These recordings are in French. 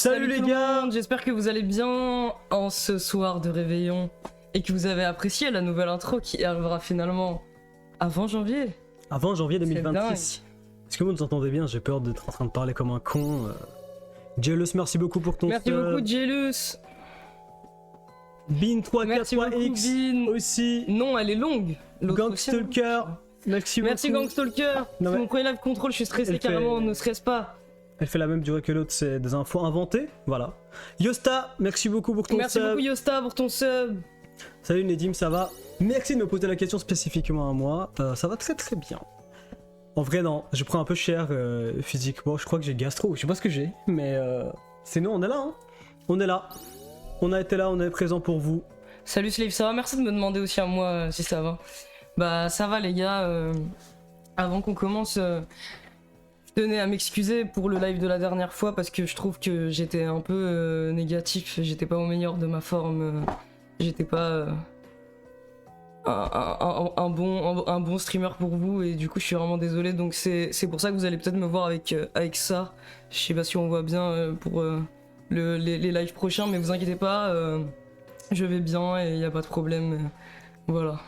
Salut les tout le gars. monde, j'espère que vous allez bien en ce soir de réveillon et que vous avez apprécié la nouvelle intro qui arrivera finalement avant janvier. Avant janvier C'est 2026. Est-ce que vous nous entendez bien? J'ai peur d'être en train de parler comme un con. Jealous, merci beaucoup pour ton Merci beaucoup Jealous. Merci beaucoup Bean343X Bean. aussi. Non, elle est longue. L'autre Gangstalker. aussi. Merci beaucoup. Gangstalker. Non, C'est mais- mon premier live contrôle, je suis stressé Elle carrément, fait- ne stresse pas. Elle fait la même durée que l'autre, c'est des infos inventées. Voilà. Yosta, merci beaucoup pour ton Merci sub. beaucoup Yosta pour ton sub. Salut Nedim, ça va? Merci de me poser la question spécifiquement à moi. Ça va très très bien. En vrai, non, je prends un peu cher physiquement. Je crois que j'ai gastro. Je sais pas ce que j'ai, mais sinon, on est là. Hein. On est là. On a été là, on est présent pour vous. Salut Slave, ça va? Merci de me demander aussi à moi si ça va. Bah ça va les gars, avant qu'on commence, je tenais à m'excuser pour le live de la dernière fois parce que je trouve que j'étais un peu négatif, j'étais pas au meilleur de ma forme, j'étais pas un bon streamer pour vous et du coup je suis vraiment désolé, donc c'est pour ça que vous allez peut-être me voir avec ça. Je sais pas si on voit bien pour les lives prochains, mais vous inquiétez pas, je vais bien et y a pas de problème, voilà.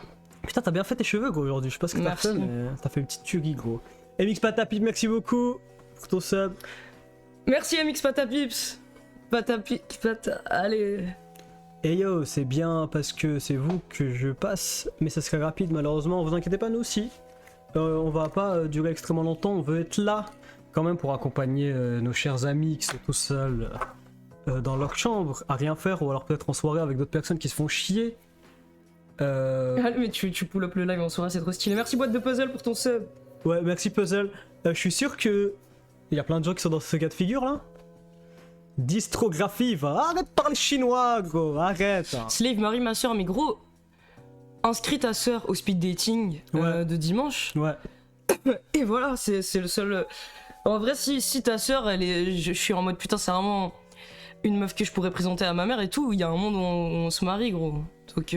Putain, t'as bien fait tes cheveux, gros, aujourd'hui. Je sais pas ce que t'as Merci. fait, mais t'as fait une petite tuerie, gros. MX Patapip, merci beaucoup pour ton sub. Merci MX Patapips. Allez. Et yo, c'est bien parce que c'est vous que je passe, mais ça serait rapide malheureusement, vous inquiétez pas, nous aussi. On va pas durer extrêmement longtemps, on veut être là quand même pour accompagner nos chers amis qui sont tout seuls dans leur chambre à rien faire, ou alors peut-être en soirée avec d'autres personnes qui se font chier. Allez, mais tu pull up le live en soirée, c'est trop stylé. Merci boîte de puzzle pour ton sub. Ouais, merci Puzzle. Je suis sûr que il y a plein de gens qui sont dans ce cas de figure là. Distrographie, va arrête de parler chinois, gros, arrête. Slave, Marie, ma soeur, mais gros, inscris ta soeur au speed dating Ouais. de dimanche. Ouais. Et voilà, c'est le seul. En vrai, si ta soeur, elle est. Je suis en mode putain, c'est vraiment une meuf que je pourrais présenter à ma mère et tout. Il y a un monde où on se marie, gros. Donc,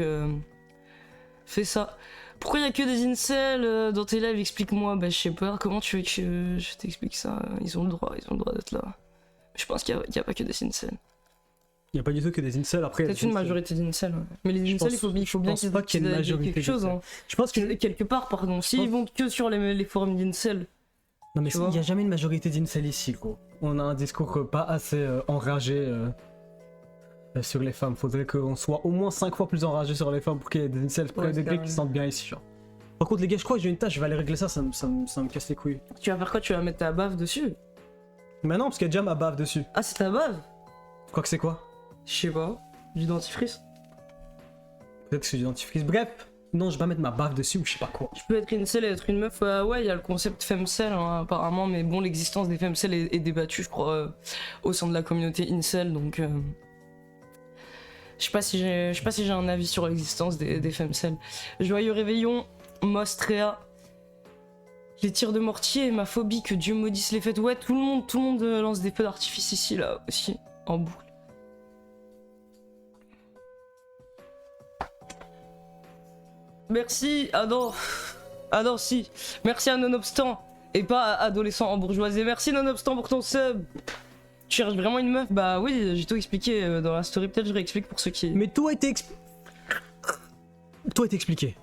fais ça. Pourquoi il y a que des incels dans tes lives? Explique-moi. Bah, je sais pas. Comment tu veux que je t'explique ça? Ils ont le droit d'être là. Je pense qu'il y a pas que des incels. Il y a pas du tout que des incels après. Peut-être une majorité d'incels. Ouais. Mais les Je incels, pense- il faut bien pense qu'ils pas qu'il y ait une aient majorité quelque chose. d'incels. Hein. Je pense que Quelque part, pardon. S'ils pense- vont que sur les forums d'incels. non mais tu il vois. y a jamais une majorité d'incels ici, gros. On a un discours pas assez enragé sur les femmes. Faudrait qu'on soit au moins 5 fois plus enragé sur les femmes pour qu'il y ait des incels Ouais, des c'est gars qui vrai. se sentent bien ici, genre. Par contre les gars, je crois que j'ai une tâche, je vais aller régler ça, ça me casse les couilles. Tu vas faire quoi? Tu vas mettre ta bave dessus? Mais non, parce qu'il y a déjà ma bave dessus. Ah, c'est ta bave? Je crois que c'est quoi? Je sais pas. Du dentifrice? Peut-être que c'est du dentifrice. Bref, non, je vais pas mettre ma baffe dessus ou je sais pas quoi. Tu peux être incel et être une meuf. Ouais, il y a le concept femcel hein, apparemment, mais bon, l'existence des femcel est débattue, je crois, au sein de la communauté incel, donc. Je sais pas si j'ai un avis sur l'existence des femcel. Joyeux réveillon, Mostrea. Les tirs de mortier, ma phobie, que Dieu maudisse les fêtes. Ouais, tout le monde lance des feux d'artifice ici, là, aussi, en boucle. Merci, ah non, si. Merci à Nonobstant, et pas à Adolescent en bourgeoisie. Merci Nonobstant pour ton sub. Tu cherches vraiment une meuf? Bah oui, j'ai tout expliqué dans la story, peut-être je réexplique pour ceux qui... Mais tout a été Tout a été expliqué.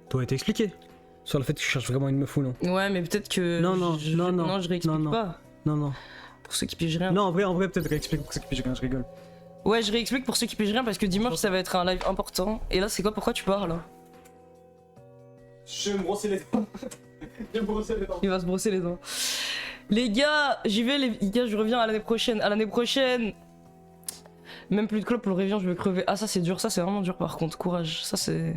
Tout a été expliqué. Sur le fait que je cherche vraiment une meuf ou non. Ouais, mais peut-être que... Non, non, non, non. Non, je réexplique Non, non. pas. Non, non. Pour ceux qui pigent rien. Non, en vrai, peut-être réexplique pour ceux qui pigent rien, je rigole. Ouais, je réexplique pour ceux qui pigent rien parce que dimanche ça va être un live important. Et là, c'est quoi? Pourquoi tu parles? Je vais me brosser les dents. Je vais me brosser les dents. Il va se brosser les dents. Les gars, j'y vais les gars, je reviens à l'année prochaine. À l'année prochaine. Même plus de clope pour le réveillon, je vais crever. Ah ça c'est dur, ça c'est vraiment dur par contre. Courage, ça c'est...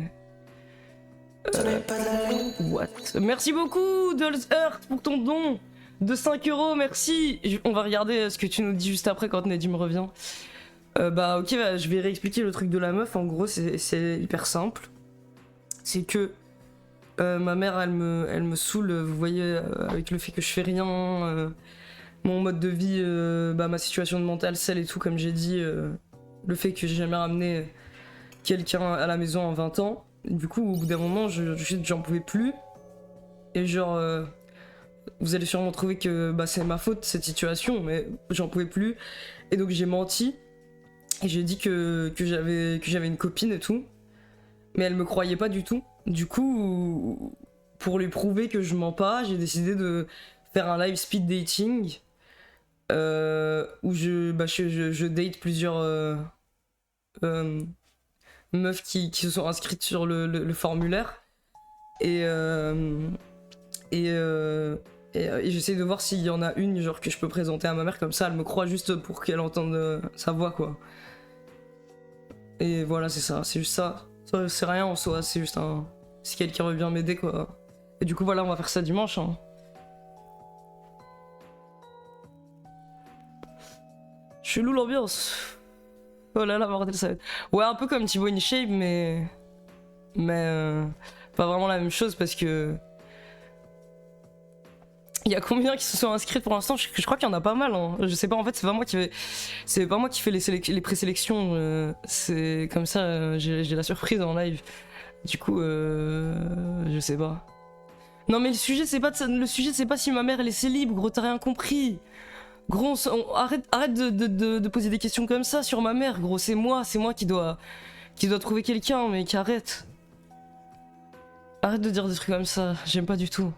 What? Merci beaucoup Dolls Earth pour ton don de 5 €, merci. On va regarder ce que tu nous dis juste après quand Nedim revient. Bah ok, bah, je vais réexpliquer le truc de la meuf. En gros c'est hyper simple. C'est que ma mère elle me saoule, vous voyez, avec le fait que je fais rien, mon mode de vie, bah, ma situation de mentale, celle et tout, comme j'ai dit, le fait que j'ai jamais ramené quelqu'un à la maison en 20 ans. Du coup, au bout d'un moment, j'en pouvais plus. Et genre, vous allez sûrement trouver que bah, c'est ma faute cette situation, mais j'en pouvais plus. Et donc j'ai menti. Et j'ai dit que j'avais une copine et tout. Mais elle me croyait pas du tout. Du coup, pour lui prouver que je mens pas, j'ai décidé de faire un live speed dating. Où je date plusieurs meufs qui se sont inscrites sur le formulaire. Et j'essaie de voir s'il y en a une genre que je peux présenter à ma mère, comme ça elle me croit juste pour qu'elle entende sa voix quoi. Et voilà, c'est ça, c'est juste ça. C'est rien en soi, c'est juste un... C'est quelqu'un qui veut bien m'aider quoi. Et du coup voilà, on va faire ça dimanche hein. Chelou l'ambiance. Oh là là, bordel, ça va être... Ouais, un peu comme Thibaut InShape, mais pas vraiment la même chose parce que... Il y a combien qui se sont inscrits pour l'instant? Je crois qu'il y en a pas mal. Hein. Je sais pas, en fait, c'est pas moi qui fais les présélections. C'est comme ça, j'ai la surprise en live. Du coup, je sais pas. Non, mais le sujet, c'est pas si ma mère elle est célib, gros, t'as rien compris. Gros, arrête de poser des questions comme ça sur ma mère, gros. C'est moi qui dois trouver quelqu'un, mais qui arrête. Arrête de dire des trucs comme ça, j'aime pas du tout.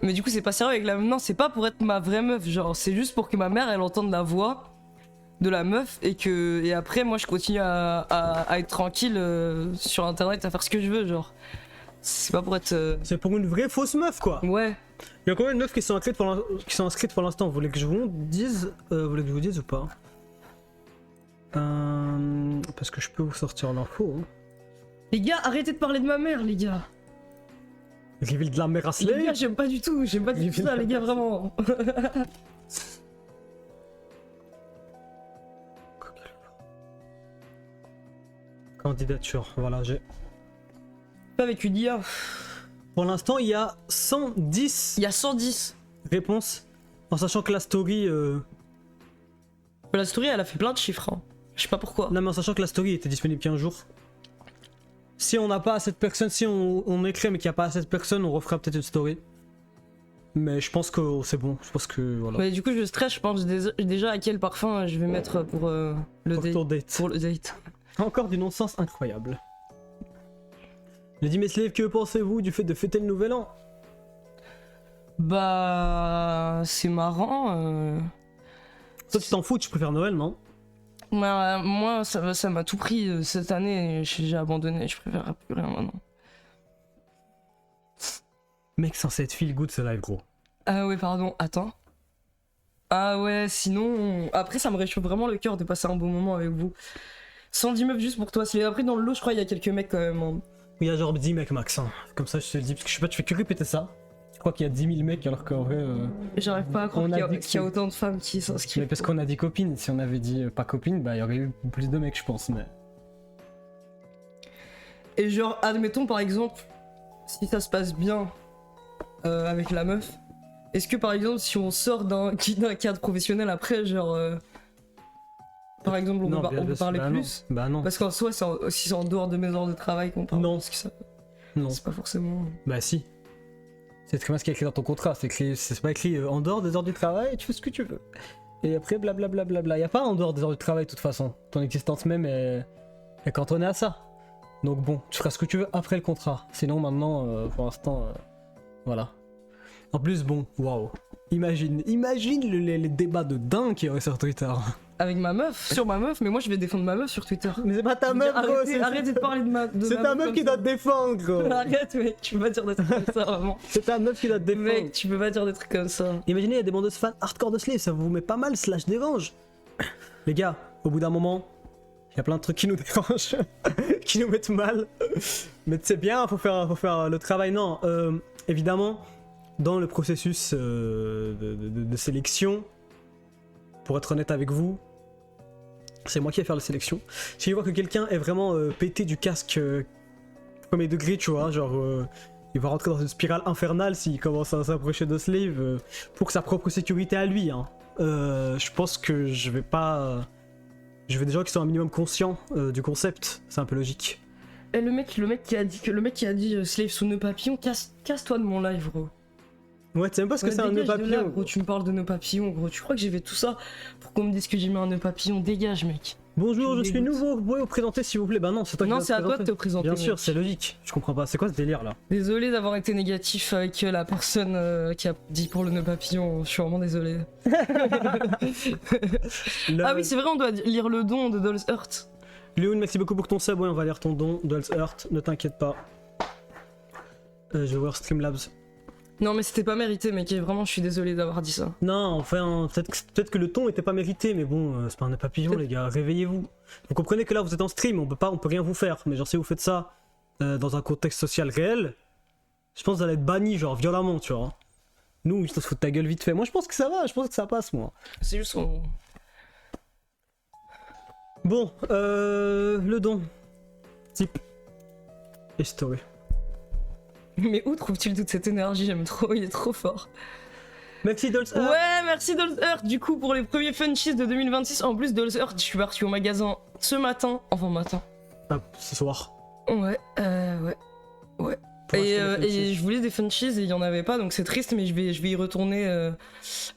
Mais du coup, c'est pas sérieux avec la... Non, c'est pas pour être ma vraie meuf, genre, c'est juste pour que ma mère, elle entende la voix de la meuf et après, moi, je continue à être tranquille sur Internet, à faire ce que je veux, genre. C'est pas pour être... C'est pour une vraie fausse meuf, quoi. Ouais. Il y a combien de meufs qui sont inscrites pour l'instant? Vous voulez que je vous dise ou pas? Parce que je peux vous sortir l'info. Hein. Les gars, arrêtez de parler de ma mère, les gars. Reveal de la mère à Slay. Les gars, j'aime pas du tout ça, les gars, vraiment. Candidature, voilà, j'ai... Pas avec une IA. Pour l'instant, il y a 110 Il y a 110. réponses, en sachant que la story... La story, elle a fait plein de chiffres. Hein. Je sais pas pourquoi. Non, mais en sachant que la story était disponible qu'un jour. Si on n'a pas assez de personnes, si on écrit mais qu'il n'y a pas assez de personnes, on refera peut-être une story. Mais je pense que c'est bon, je pense que voilà. Mais du coup, je stresse, je pense déjà à quel parfum je vais mettre pour le date. Pour le date. Encore du non-sens incroyable. Lady Meslev, que pensez-vous du fait de fêter le nouvel an? Bah... c'est marrant. Toi tu t'en fous, tu préfères Noël, non? Bah, moi, ça m'a tout pris cette année, j'ai abandonné, je préfère plus rien maintenant. Mec, censé être feel good ce live, gros. Ah ouais, pardon, attends. Ah ouais, sinon... Après, ça me réchauffe vraiment le cœur de passer un bon moment avec vous. 110 meufs juste pour toi. Après, dans le lot, je crois, il y a quelques mecs quand même. Hein. Il y a genre 10 mecs max, hein. Comme ça je te le dis, parce que je sais pas, tu fais que répéter ça. Je crois qu'il y a 10 000 mecs alors qu'en vrai... J'arrive pas à croire qu'il y a autant de femmes qui s'inscrivent. Mais parce qu'on a dit copine, si on avait dit pas copine, bah il y aurait eu plus de mecs je pense, mais... Et genre, admettons par exemple, si ça se passe bien avec la meuf, est-ce que par exemple si on sort d'un cadre professionnel après, genre... Par exemple, on peut parler plus. Non. Bah non. Parce qu'en soi, si c'est en dehors de mes heures de travail qu'on parle. Non. Parce que ça... Non. C'est pas forcément... Bah si. C'est très bien ce qui est écrit dans ton contrat. C'est pas écrit en dehors des heures du travail, tu fais ce que tu veux. Et après, blablabla. Y a pas en dehors des heures du travail de toute façon. Ton existence même est cantonnée à ça. Donc bon, tu feras ce que tu veux après le contrat. Sinon maintenant, pour l'instant, voilà. En plus, bon, waouh. Imagine les débats de dingue qu'il y aurait sur Twitter. Avec ma meuf, sur ma meuf, mais moi je vais défendre ma meuf sur Twitter. Mais c'est pas ta meuf, gros. Arrêtez de parler de ma meuf. C'est ta meuf qui doit te défendre, gros. Arrête, mec, tu peux pas dire des trucs comme ça, vraiment. C'est ta meuf qui doit te défendre. Mec, tu peux pas dire des trucs comme ça. Imaginez, il y a des bandeuses fans hardcore de Slave, ça vous met pas mal, slash dérange. Les gars, au bout d'un moment, il y a plein de trucs qui nous dérangent, qui nous mettent mal. Mais c'est bien, faut faire le travail. Non, évidemment, dans le processus de sélection, pour être honnête avec vous, c'est moi qui vais faire la sélection. Si je vois que quelqu'un est vraiment pété du casque premier degré, tu vois, genre il va rentrer dans une spirale infernale s'il commence à s'approcher de Slave pour sa propre sécurité à lui. Hein. Je pense que je vais pas... Je veux des gens qui sont un minimum conscients du concept, c'est un peu logique. Et le mec qui a dit Slave sous nos papillons, casse-toi de mon live, gros. Ouais, tu sais même pas ce que Ouais, c'est un nœud dégage de là, papillon. gros, tu me parles de nœud papillon, gros. Tu crois que j'ai fait tout ça pour qu'on me dise que j'ai mis un nœud papillon? Dégage, mec. Bonjour, Tu je me suis dégoûtes. nouveau, vous pouvez vous présenter s'il vous plaît. Bah non, c'est toi qui Non, vas c'est à toi de te présenter. Bien sûr, mec. c'est logique. Je comprends pas, c'est quoi ce délire là? Désolé d'avoir été négatif avec la personne qui a dit pour le nœud papillon. Je suis vraiment désolé. Ah oui, c'est vrai, on doit lire le don de Doll's Heart. Léon, merci beaucoup pour ton sub, ouais, on va lire ton don, Doll's Heart, ne t'inquiète pas. Je vais voir Streamlabs. Non, mais c'était pas mérité, mec. Et vraiment, je suis désolé d'avoir dit ça. Non, enfin, peut-être que le ton était pas mérité, mais bon, c'est pas un nœud papillon, les gars, réveillez-vous. Vous comprenez que là, vous êtes en stream, on peut rien vous faire, mais genre, si vous faites ça dans un contexte social réel, je pense que vous allez être banni, genre, violemment, tu vois. Nous, on se fout de ta gueule vite fait. Moi, je pense que ça va, je pense que ça passe, moi. C'est juste son... Bon, le don. Type. Et story. Mais où trouves-tu toute cette énergie? J'aime trop, il est trop fort. Merci Dolce Heart. Ouais, merci Doll's Heart. Du coup, pour les premiers Funchies de 2026, en plus Doll's Heart, je suis parti au magasin ce matin. Enfin, matin. Ah, ce soir. Ouais, ouais. Pour Et, acheter les et Funchies. je voulais des Funchies et il y en avait pas, donc c'est triste, mais je vais y retourner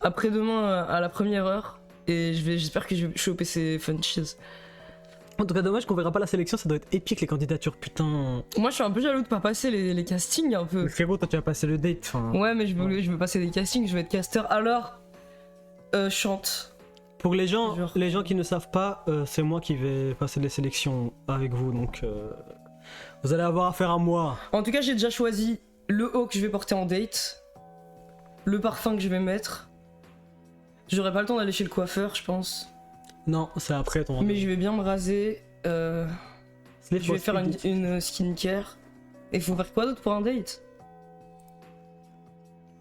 après-demain à la première heure. Et j'espère que je vais choper ces Funchies. En tout cas, dommage qu'on verra pas la sélection, ça doit être épique les candidatures, putain. Moi, je suis un peu jaloux de pas passer les castings un peu. Mais frérot, toi tu vas passer le date, enfin. Ouais, mais je veux passer des castings, je veux être caster. Alors, chante. Pour les gens, Genre- qui ne savent pas, c'est moi qui vais passer les sélections avec vous, donc vous allez avoir affaire à moi. En tout cas, j'ai déjà choisi le haut que je vais porter en date, le parfum que je vais mettre. J'aurai pas le temps d'aller chez le coiffeur, je pense. Non, c'est après ton. Mais je vais bien me raser. Slip Je vais for faire speed. une skincare. Et faut faire quoi d'autre pour un date?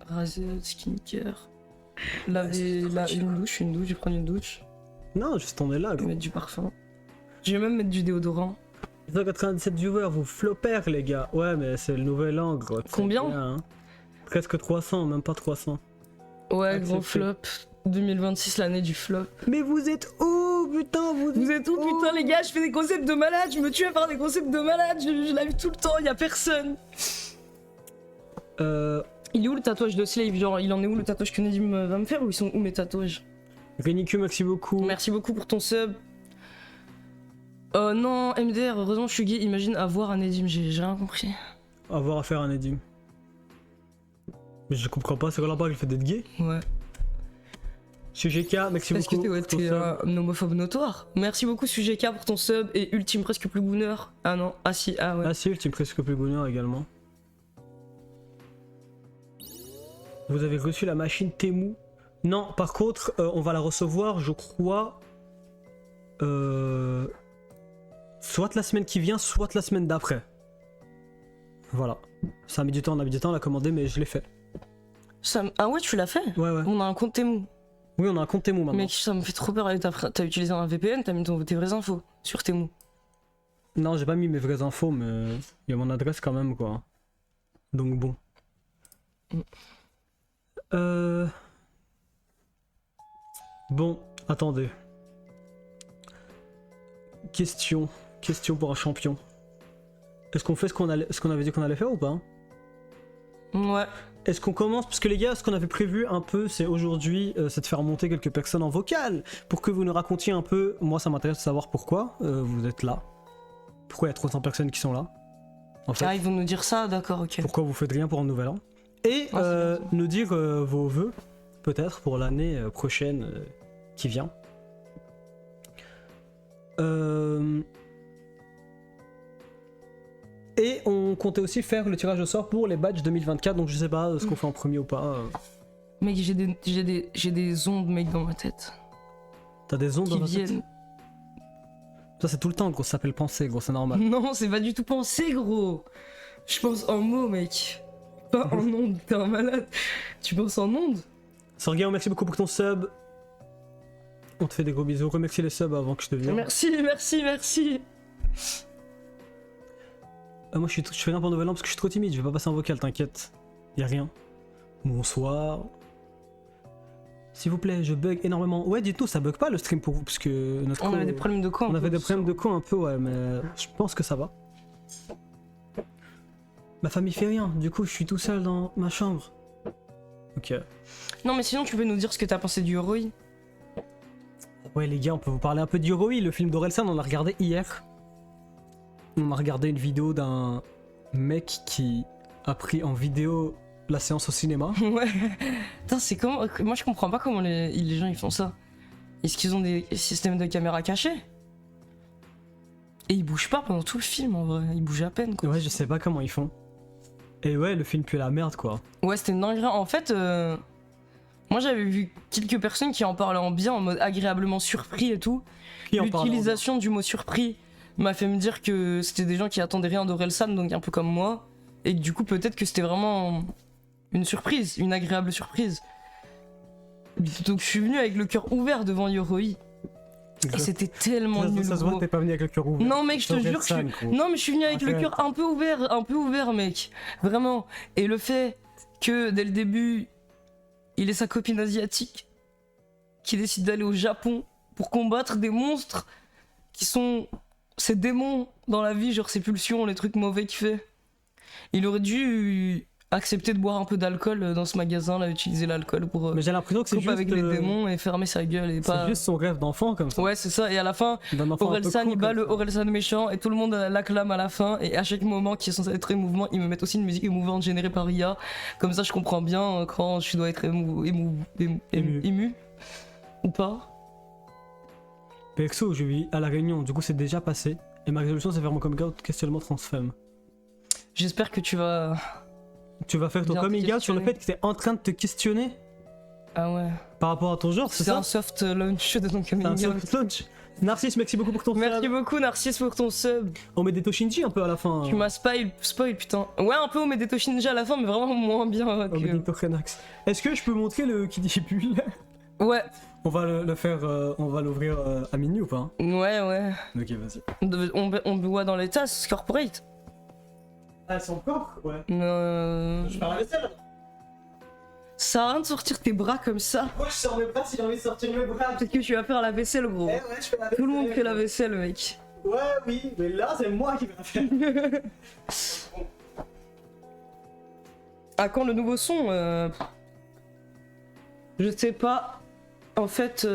Raser, skincare. Laver une douche, je vais prendre une douche. Non, juste on est là, Je vais gros. mettre du parfum. Je vais même mettre du déodorant. 197 viewers, vous floppers les gars. Ouais, mais c'est le nouvel an, gros. c'est Combien bien, hein. Presque 300, même pas 300. Ouais, gros Accepté. flop. 2026, l'année du flop. Mais vous êtes où, putain, Vous êtes où, putain, les gars? Je fais des concepts de malade, je me tue à faire des concepts de malade, je live tout le temps, y a personne. Il est où le tatouage de Slave? Genre, il en est où le tatouage que Nedim va me faire, ou ils sont où mes tatouages? Renicu, merci beaucoup. Merci beaucoup pour ton sub. Oh non, MDR, heureusement je suis gay, imagine avoir un Nedim, j'ai rien compris. Avoir affaire à un Edim. Mais je comprends pas, c'est quoi là-bas qu'il fait d'être gay? Ouais. Sujeka, merci Parce que beaucoup. t'es pour ton t'es sub. un homophobe notoire. Merci beaucoup Sujeka pour ton sub et Ultime presque plus gooner. Ah non, ah si, ah ouais. Ah si, Ultime presque plus bonheur également. Vous avez reçu la machine Temu? Non, par contre, on va la recevoir, je crois, soit la semaine qui vient, soit la semaine d'après. Voilà. Ça a mis du temps, on a mis du temps à la commander, mais je l'ai fait. Ah ouais, tu l'as fait? Ouais, ouais. On a un compte Temu. Oui, on a un compte Temu maintenant. Mec, ça me fait trop peur. T'as utilisé un VPN, t'as mis tes vraies infos sur Temu. Non, j'ai pas mis mes vraies infos, mais il y a mon adresse quand même, quoi. Donc bon. Bon, attendez. Question pour un champion. Est-ce qu'on fait ce qu'on avait dit qu'on allait faire ou pas? Ouais. Est-ce qu'on commence? Parce que les gars, ce qu'on avait prévu un peu, c'est aujourd'hui, c'est de faire monter quelques personnes en vocal pour que vous nous racontiez un peu. Moi, ça m'intéresse de savoir pourquoi vous êtes là. Pourquoi il y a 300 personnes qui sont là? En fait, Ah, ils vont nous dire ça, d'accord, ok. pourquoi vous faites rien pour un nouvel an? Et Ah, c'est bien. nous dire vos vœux, peut-être, pour l'année prochaine qui vient. Et on comptait aussi faire le tirage au sort pour les badges 2024, donc je sais pas ce qu'on fait en premier ou pas. Mec, j'ai des ondes, mec, dans ma tête. T'as des ondes Qui dans ta tête? viennent. Ça c'est tout le temps, gros, ça s'appelle penser, gros, c'est normal. Non, c'est pas du tout pensé, gros. Je pense en mots, mec. Pas en ondes, t'es un malade. Tu penses en ondes? Sorgao, merci beaucoup pour ton sub. On te fait des gros bisous. Remercie les subs avant que je te vienne. Merci, merci, merci. Moi je fais rien pour Nouvel An parce que je suis trop timide, je vais pas passer en vocal, t'inquiète. Y'a rien. Bonsoir. S'il vous plaît, je bug énormément. Ouais, dites-nous, ça bug pas le stream pour vous parce que notre On co- avait des problèmes de quoi? On avait des problèmes de co un peu, ouais, mais je pense que ça va. Ma famille fait rien, du coup je suis tout seul dans ma chambre. Ok. Non, mais sinon, tu peux nous dire ce que t'as pensé du Yoroi? Ouais, les gars, on peut vous parler un peu d'Yoroi, le film d'Orelsan, on l'a regardé hier. On a regardé une vidéo d'un mec qui a pris en vidéo la séance au cinéma. Ouais. Putain, c'est comment. Moi, je comprends pas comment les gens ils font ça. Est-ce qu'ils ont des systèmes de caméra cachés? Et ils bougent pas pendant tout le film en vrai. Ils bougent à peine quoi. Ouais, je sais pas comment ils font. Et ouais, le film pue la merde quoi. Ouais, c'était une dinguerie. En fait, moi j'avais vu quelques personnes qui en parlaient en bien, en mode agréablement surpris et tout. Qui en parle L'utilisation du mot surpris m'a fait me dire que c'était des gens qui attendaient rien d'Orelsan, donc un peu comme moi. Et que du coup, peut-être que c'était vraiment une surprise, une agréable surprise. Donc je suis venu avec le cœur ouvert devant Yoroi. Et c'était tellement nul. Ça se voit que gros. t'es pas venu avec le cœur ouvert. Non mec, je te jure que je suis... Non mais je suis venu avec le Arrête. cœur un peu ouvert mec. Vraiment. Et le fait que dès le début, il ait sa copine asiatique qui décide d'aller au Japon pour combattre des monstres qui sont ces démons dans la vie, genre ces pulsions, les trucs mauvais qu'il fait. Il aurait dû accepter de boire un peu d'alcool dans ce magasin là, utiliser l'alcool pour Mais j'ai l'impression que c'est couper juste, avec les démons et fermer sa gueule et c'est pas... juste son rêve d'enfant comme ça. Ouais c'est ça, et à la fin, D'un enfant un peu Orelsan cool il bat comme le ça. Orelsan méchant et tout le monde l'acclame à la fin, et à chaque moment qui est censé être émouvant, ils me mettent aussi une musique émouvante générée par Ria, comme ça je comprends bien quand je dois être ému ou pas. Perso, je vis à la Réunion, du coup c'est déjà passé. Et ma résolution c'est faire mon coming out questionnement transfemme. J'espère que tu vas... Tu vas faire ton Bien te coming out sur le questionner. fait que t'es en train de te questionner Ah ouais. par rapport à ton genre, c'est C'est ça? un soft launch de ton C'est un coming out. soft launch. Narcisse, merci beaucoup pour ton Merci sub. beaucoup Narcisse pour ton sub. On met des Toshinji un peu à la fin. Tu m'as spoil putain. Ouais un peu Omedeto Shinja à la fin mais vraiment moins bien On met des que... Tokenax. Est-ce que je peux montrer le Kiddy Bull? Ouais, On va le faire, on va l'ouvrir à minuit ou pas? ouais. Ok, vas-y. On boit dans les tasses corporate. Ah, elles sont encore? Ouais. Euh... Je fais la vaisselle. Ça a rien de sortir tes bras comme ça. Moi je sors mes bras si j'ai envie de sortir mes bras. Peut-être que tu vas faire la vaisselle gros. Eh ouais, je fais la vaisselle. Tout le monde fait la vaisselle mec. Ouais, oui, mais là c'est moi qui vais la faire. À quand le nouveau son Je sais pas. En fait,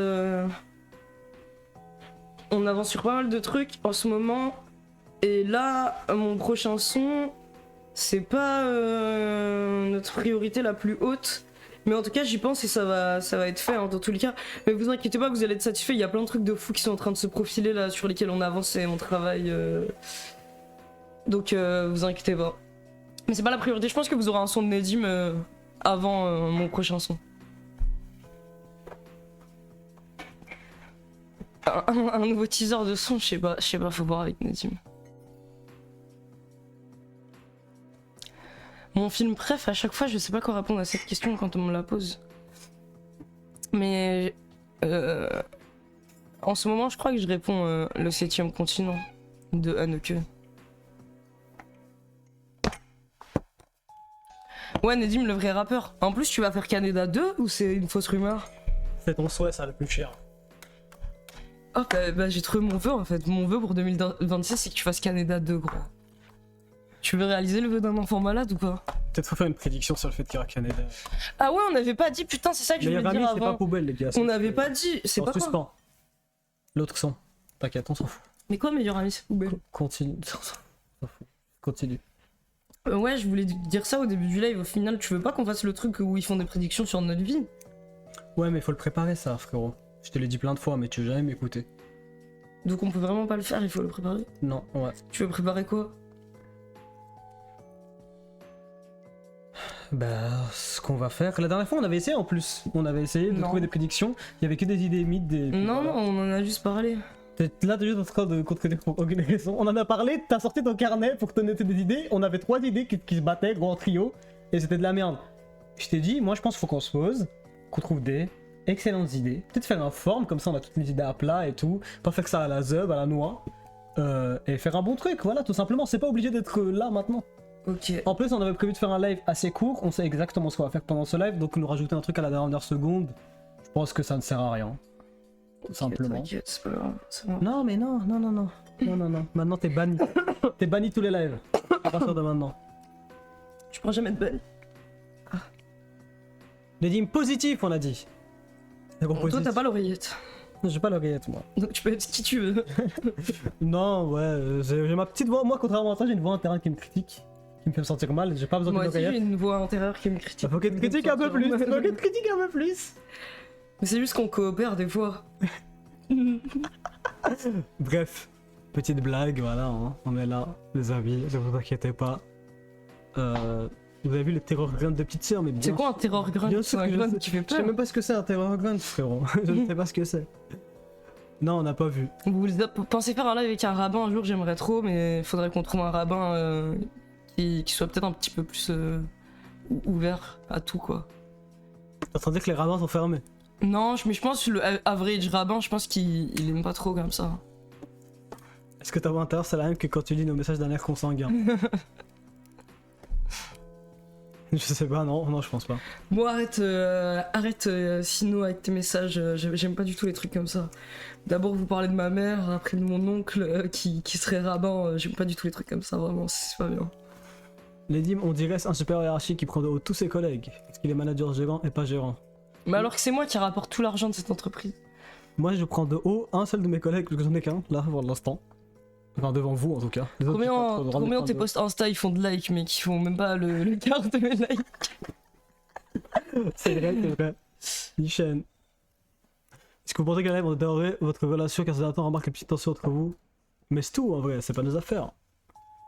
on avance sur pas mal de trucs en ce moment. Et là, mon prochain son, c'est pas notre priorité la plus haute. Mais en tout cas, j'y pense et ça va être fait hein, dans tous les cas. Mais vous inquiétez pas, vous allez être satisfaits. Il y a plein de trucs de fous qui sont en train de se profiler là, sur lesquels on avance et on travaille. Donc, vous inquiétez pas. Mais c'est pas la priorité. Je pense que vous aurez un son de Nedim avant mon prochain son. Un nouveau teaser de son, je sais pas, faut voir avec Nedim. Mon film préf, à chaque fois, je sais pas quoi répondre à cette question quand on me la pose. Mais en ce moment, je crois que je réponds le 7ème continent de Haneke. Ouais, Nedim, le vrai rappeur. En plus, tu vas faire Canada 2 ou c'est une fausse rumeur? C'est ton souhait, ça le plus cher. Oh, bah j'ai trouvé mon vœu en fait. Mon vœu pour 2026, c'est que tu fasses Canada 2, gros. Tu veux réaliser le vœu d'un enfant malade ou pas? Peut-être faut faire une prédiction sur le fait qu'il y aura Canada. Ah ouais, on avait pas dit, putain, c'est ça que je voulais Meilleur dire ami, c'est pas avant. poubelle, les gars. On n'avait pas dit, c'est En pas quoi. suspens. L'autre son. T'inquiète, on s'en fout. Mais quoi, meilleur ami, c'est poubelle? Continue. On s'en fout. Continue. Ouais, je voulais dire ça au début du live. Au final, tu veux pas qu'on fasse le truc où ils font des prédictions sur notre vie? Ouais, mais faut le préparer, ça, frérot. Je te l'ai dit plein de fois, mais tu veux jamais m'écouter. Donc on peut vraiment pas le faire, il faut le préparer. Non, ouais. Tu veux préparer quoi? Bah, ce qu'on va faire. La dernière fois, on avait essayé en plus. On avait essayé de Non. trouver des prédictions. Il y avait que des idées mythes. Non, non, on en a juste parlé. Là, t'es juste en train de contredire pour aucune raison. On en a parlé, t'as sorti ton carnet pour te noter des idées. On avait 3 idées qui se battaient, gros, en trio. Et c'était de la merde. Je t'ai dit, moi, je pense qu'il faut qu'on se pose, qu'on trouve des excellentes idées. Peut-être faire un forme, comme ça, on a toutes les idées à plat et tout. Pas faire ça à la zeub, à la noix. Et faire un bon truc, voilà, tout simplement. C'est pas obligé d'être là maintenant. Ok. En plus, on avait prévu de faire un live assez court. On sait exactement ce qu'on va faire pendant ce live. Donc, nous rajouter un truc à la dernière seconde, je pense que ça ne sert à rien. Tout simplement. T'inquiète, c'est pas grave. C'est bon. Non, mais non. Non. Maintenant, t'es banni. T'es banni tous les lives. À partir de maintenant. Tu pourras jamais te ban. Les dîmes positifs, on a dit. C'est bon, Toi, positif. t'as pas l'oreillette. J'ai pas l'oreillette, moi. Donc tu peux être qui tu veux. Non, ouais, j'ai ma petite voix. Moi, contrairement à toi, j'ai une voix intérieure qui me critique, qui me fait me sentir mal. J'ai pas besoin Moi d'une aussi, j'ai oreillette. une voix intérieure qui me critique. Faut qu'elle te critique un peu plus. Faut qu'elle te critique un peu plus. Mais c'est juste qu'on coopère des fois. Bref, petite blague, voilà, hein. On est là, les amis, ne vous inquiétez pas. Vous avez vu le terror grunt de petite sœur, mais bien C'est quoi un terror grunt? bien C'est sûr un que je grunt sais. qui fait Je sais peur. même pas ce que c'est un terror grunt, frérot. Je ne sais pas ce que c'est. Non, on n'a pas vu. Vous pensez faire un live avec un rabbin un jour? J'aimerais trop, mais il faudrait qu'on trouve un rabbin qui soit peut-être un petit peu plus ouvert à tout, quoi. T'es en train de dire que les rabbins sont fermés. Non, mais je pense que le average rabbin, je pense qu'il aime pas trop comme ça. Est-ce que ta voix intérieure c'est la même que quand tu lis nos messages d'un air consanguin? Je sais pas, non, je pense pas. Bon, arrête Sino avec tes messages, j'aime pas du tout les trucs comme ça. D'abord vous parlez de ma mère, après de mon oncle qui serait rabbin, j'aime pas du tout les trucs comme ça, vraiment, c'est pas bien. Les dîmes, on dirait c'est un super hiérarchique qui prend de haut tous ses collègues. Est-ce qu'il est manager gérant et pas gérant? Mais alors que c'est moi qui rapporte tout l'argent de cette entreprise. Moi je prends de haut un seul de mes collègues, parce que j'en ai qu'un, là, pour l'instant. Enfin, devant vous en tout cas. Les autres, j'ai pas trop le droit de Combien prendre tes de- posts Insta ils font de likes, mais qui font même pas le quart de mes likes? C'est vrai, c'est vrai. Lichen. Est-ce que vous pensez qu'à l'avenir, on déterrorer votre relation car ces derniers temps remarque les petites tensions entre vous? Mais c'est tout en vrai, c'est pas nos affaires.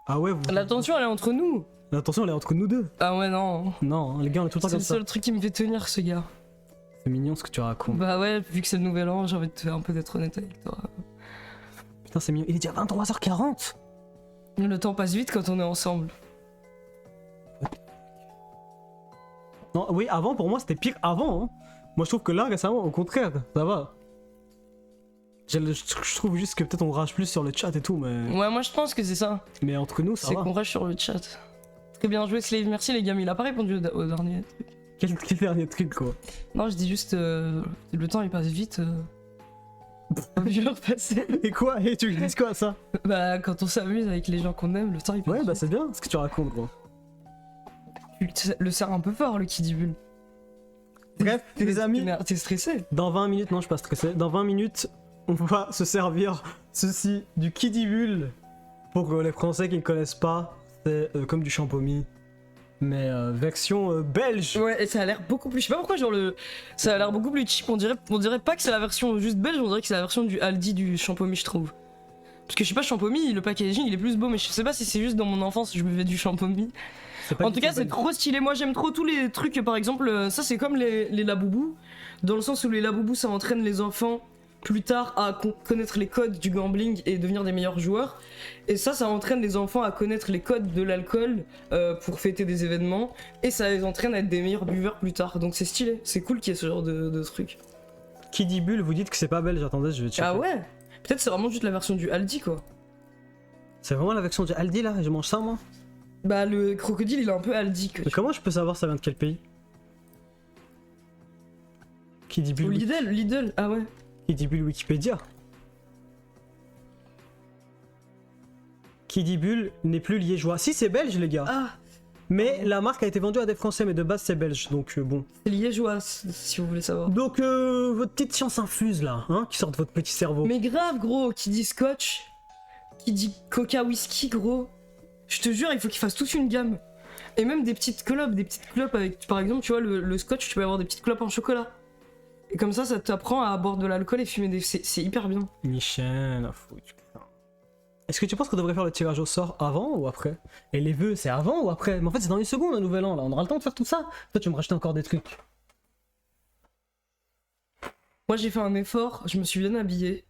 Ah ouais, vous. La tension elle est entre nous. La tension elle est entre nous deux. Ah ouais, non. Non, les gars, on est tout le temps C'est comme le ça. seul truc qui me fait tenir, ce gars. C'est mignon ce que tu racontes. Bah ouais, vu que c'est le nouvel an, j'ai envie de un peu d'être honnête avec toi. Putain, c'est mignon. Il est déjà 23h40. Le temps passe vite quand on est ensemble. Non, oui, avant pour moi c'était pire avant. Hein. Moi je trouve que là récemment, au contraire, ça va. Je trouve juste que peut-être on rage plus sur le chat et tout, Ouais, moi je pense que c'est ça. mais entre nous ça C'est va. qu'on reste sur le chat. Très bien joué, Slave. Merci les gars, mais il a pas répondu au dernier truc. Quel dernier truc quoi. Non, je dis juste, le temps il passe vite. Je vais repasser. Et quoi? Et tu dis quoi ça? Bah, quand on s'amuse avec les gens qu'on aime, le temps il passe Ouais, vite. bah c'est bien ce que tu racontes gros. Tu le serre un peu fort, le Kidibule. Bref, les amis, T'es stressé? dans 20 minutes, non je suis pas stressé, dans 20 minutes, on va se servir ceci du Kidibule. Pour les Français qui ne connaissent pas, c'est comme du champomis, mais version belge. Ouais, et ça a l'air beaucoup plus. Je sais pas pourquoi, genre ça a l'air beaucoup plus cheap. On dirait pas que c'est la version juste belge, on dirait que c'est la version du Aldi du champomis, je trouve. Parce que je sais pas, champomis, le packaging il est plus beau, mais je sais pas si c'est juste dans mon enfance que je buvais du champomis. C'est pas En du tout cas, c'est belge. trop stylé. Moi, j'aime trop tous les trucs. Par exemple, ça, c'est comme les laboubous. Dans le sens où les laboubous, ça entraîne les enfants plus tard à connaître les codes du gambling et devenir des meilleurs joueurs. Et ça entraîne les enfants à connaître les codes de l'alcool pour fêter des événements. Et ça les entraîne à être des meilleurs buveurs plus tard. Donc, c'est stylé. C'est cool qu'il y ait ce genre de truc. Kidibule, vous dites que c'est pas belge, attendez, je vais checker. Ah ouais? Peut-être c'est vraiment juste la version du Aldi, quoi. C'est vraiment la version du Aldi là, je mange ça moi. Bah, le crocodile, il est un peu Aldi. Que Mais comment je peux savoir ça vient de quel pays? Kidibule, Ou Lidl, ah ouais. Kidibule Wikipédia. Kidibule n'est plus liégeois. Si c'est belge les gars. Ah, Mais la marque a été vendue à des Français, mais de base c'est belge, donc bon. c'est liégeois, si vous voulez savoir. Donc votre petite science infuse là, hein, qui sort de votre petit cerveau. Mais grave, gros, qui dit scotch, qui dit coca whisky, gros. Je te jure, il faut qu'ils fassent toute une gamme. Et même des petites clopes avec, par exemple, tu vois, le scotch, tu peux avoir des petites clopes en chocolat. Et comme ça t'apprend à boire de l'alcool et fumer des. C'est hyper bien. Michel, la foutu. Est-ce que tu penses qu'on devrait faire le tirage au sort avant ou après? Et les vœux, c'est avant ou après? Mais en fait, c'est dans une seconde, le nouvel an, là. On aura le temps de faire tout ça. Toi, tu veux me racheter encore des trucs. Moi, j'ai fait un effort, je me suis bien habillé,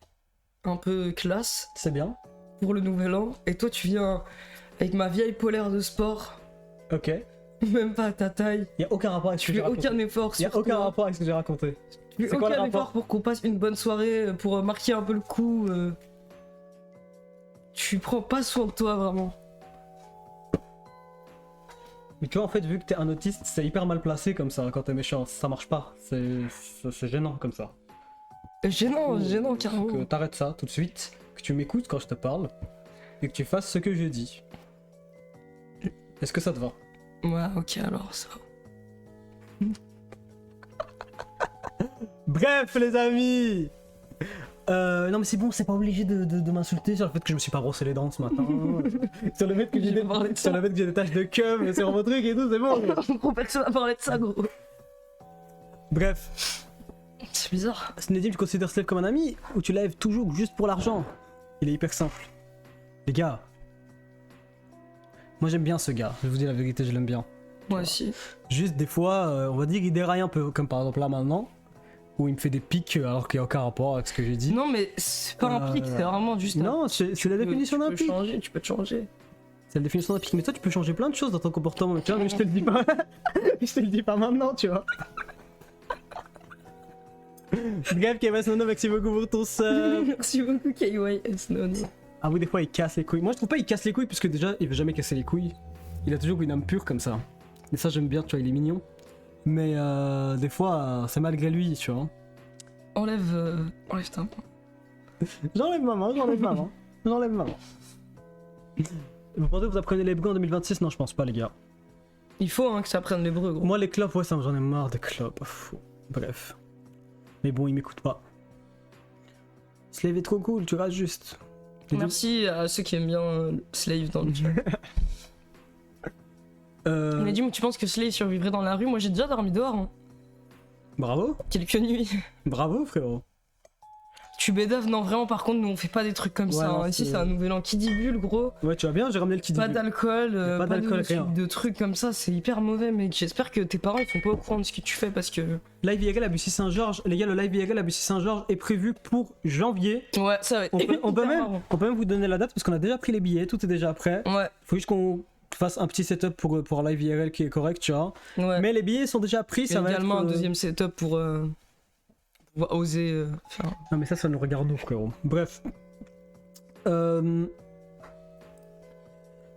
un peu classe, C'est bien. pour le nouvel an. Et toi, tu viens avec ma vieille polaire de sport, Ok. même pas à ta taille. Y a aucun rapport avec ce Tu que j'ai fais raconté. aucun effort Y a sur aucun toi. rapport avec ce que j'ai raconté. Tu fais C'est quoi le aucun rapport effort pour qu'on passe une bonne soirée, pour marquer un peu le coup. Tu prends pas soin de toi, vraiment. Mais tu vois, en fait, vu que t'es un autiste, c'est hyper mal placé comme ça quand t'es méchant. Ça marche pas. C'est gênant comme ça. Gênant, carrément. Que t'arrêtes ça tout de suite, que tu m'écoutes quand je te parle, et que tu fasses ce que je dis. Est-ce que ça te va? Ouais, ok, alors ça. Bref, les amis. Non mais c'est bon, c'est pas obligé de m'insulter sur le fait que je me suis pas brossé les dents ce matin. Sur le fait que j'ai des taches de cum sur mon truc et tout, c'est bon. Gros, personne a parlé de ça, gros. Bref. C'est bizarre. Nedim, tu considères Slave comme un ami ou tu lèves toujours juste pour l'argent? Il est hyper simple. Les gars. Moi j'aime bien ce gars, je vous dis la vérité, je l'aime bien. Moi aussi. Juste des fois, on va dire il déraille un peu, comme par exemple là maintenant, où il me fait des pics alors qu'il n'y a aucun rapport avec ce que j'ai dit. Non, mais c'est pas un pic, c'est vraiment juste Non, c'est la définition d'un pic. Tu peux te changer. C'est la définition d'un pic. Mais toi, tu peux changer plein de choses dans ton comportement. Tu vois, mais je te le dis pas. Je te le dis pas maintenant, tu vois. Bref, KYS Nono, merci beaucoup pour ton sub. Merci beaucoup, KYS Nono. Ah oui, des fois, il casse les couilles. Moi, je trouve pas il casse les couilles, puisque déjà, il veut jamais casser les couilles. Il a toujours une âme pure comme ça. Et ça, j'aime bien, tu vois, il est mignon. Mais des fois, c'est malgré lui, tu vois. Enlève ta main. J'enlève maman. J'enlève maman. Vous pensez que vous apprenez l'hébreu en 2026? Non, je pense pas, les gars. Il faut que ça apprenne l'hébreu, gros. Moi, les clopes, ouais, ça j'en ai marre des clopes. Fou. Bref. Mais bon, il m'écoute pas. Slave est trop cool, tu restes juste. Merci à ceux qui aiment bien Slave dans le chat. Il m'a dit, tu penses que Slave survivrait dans la rue? Moi j'ai déjà dormi dehors. Hein. Bravo. Quelques nuits. Bravo, frérot. Tu bédaves? Non, vraiment, par contre, nous on fait pas des trucs comme ça. Non, hein. Ici c'est un nouvel an qui divulgue, gros. Ouais, tu vas bien, j'ai ramené le kit. Pas d'alcool, pas d'alcool, rien. De trucs comme ça, c'est hyper mauvais, mec. J'espère que tes parents ils sont pas au courant de ce que tu fais parce que. Live IRL à Bussy-Saint-Georges. Les gars, le live IRL à Bussy-Saint-Georges est prévu pour janvier. Ouais, ça va être. On peut même vous donner la date parce qu'on a déjà pris les billets, tout est déjà prêt. Ouais. Faut juste qu'on fasse un petit setup pour live IRL qui est correct, tu vois. Ouais. Mais les billets sont déjà pris, ça va être. Également un deuxième setup pour oser faire. Non mais ça nous regarde nous, frérot. Bref.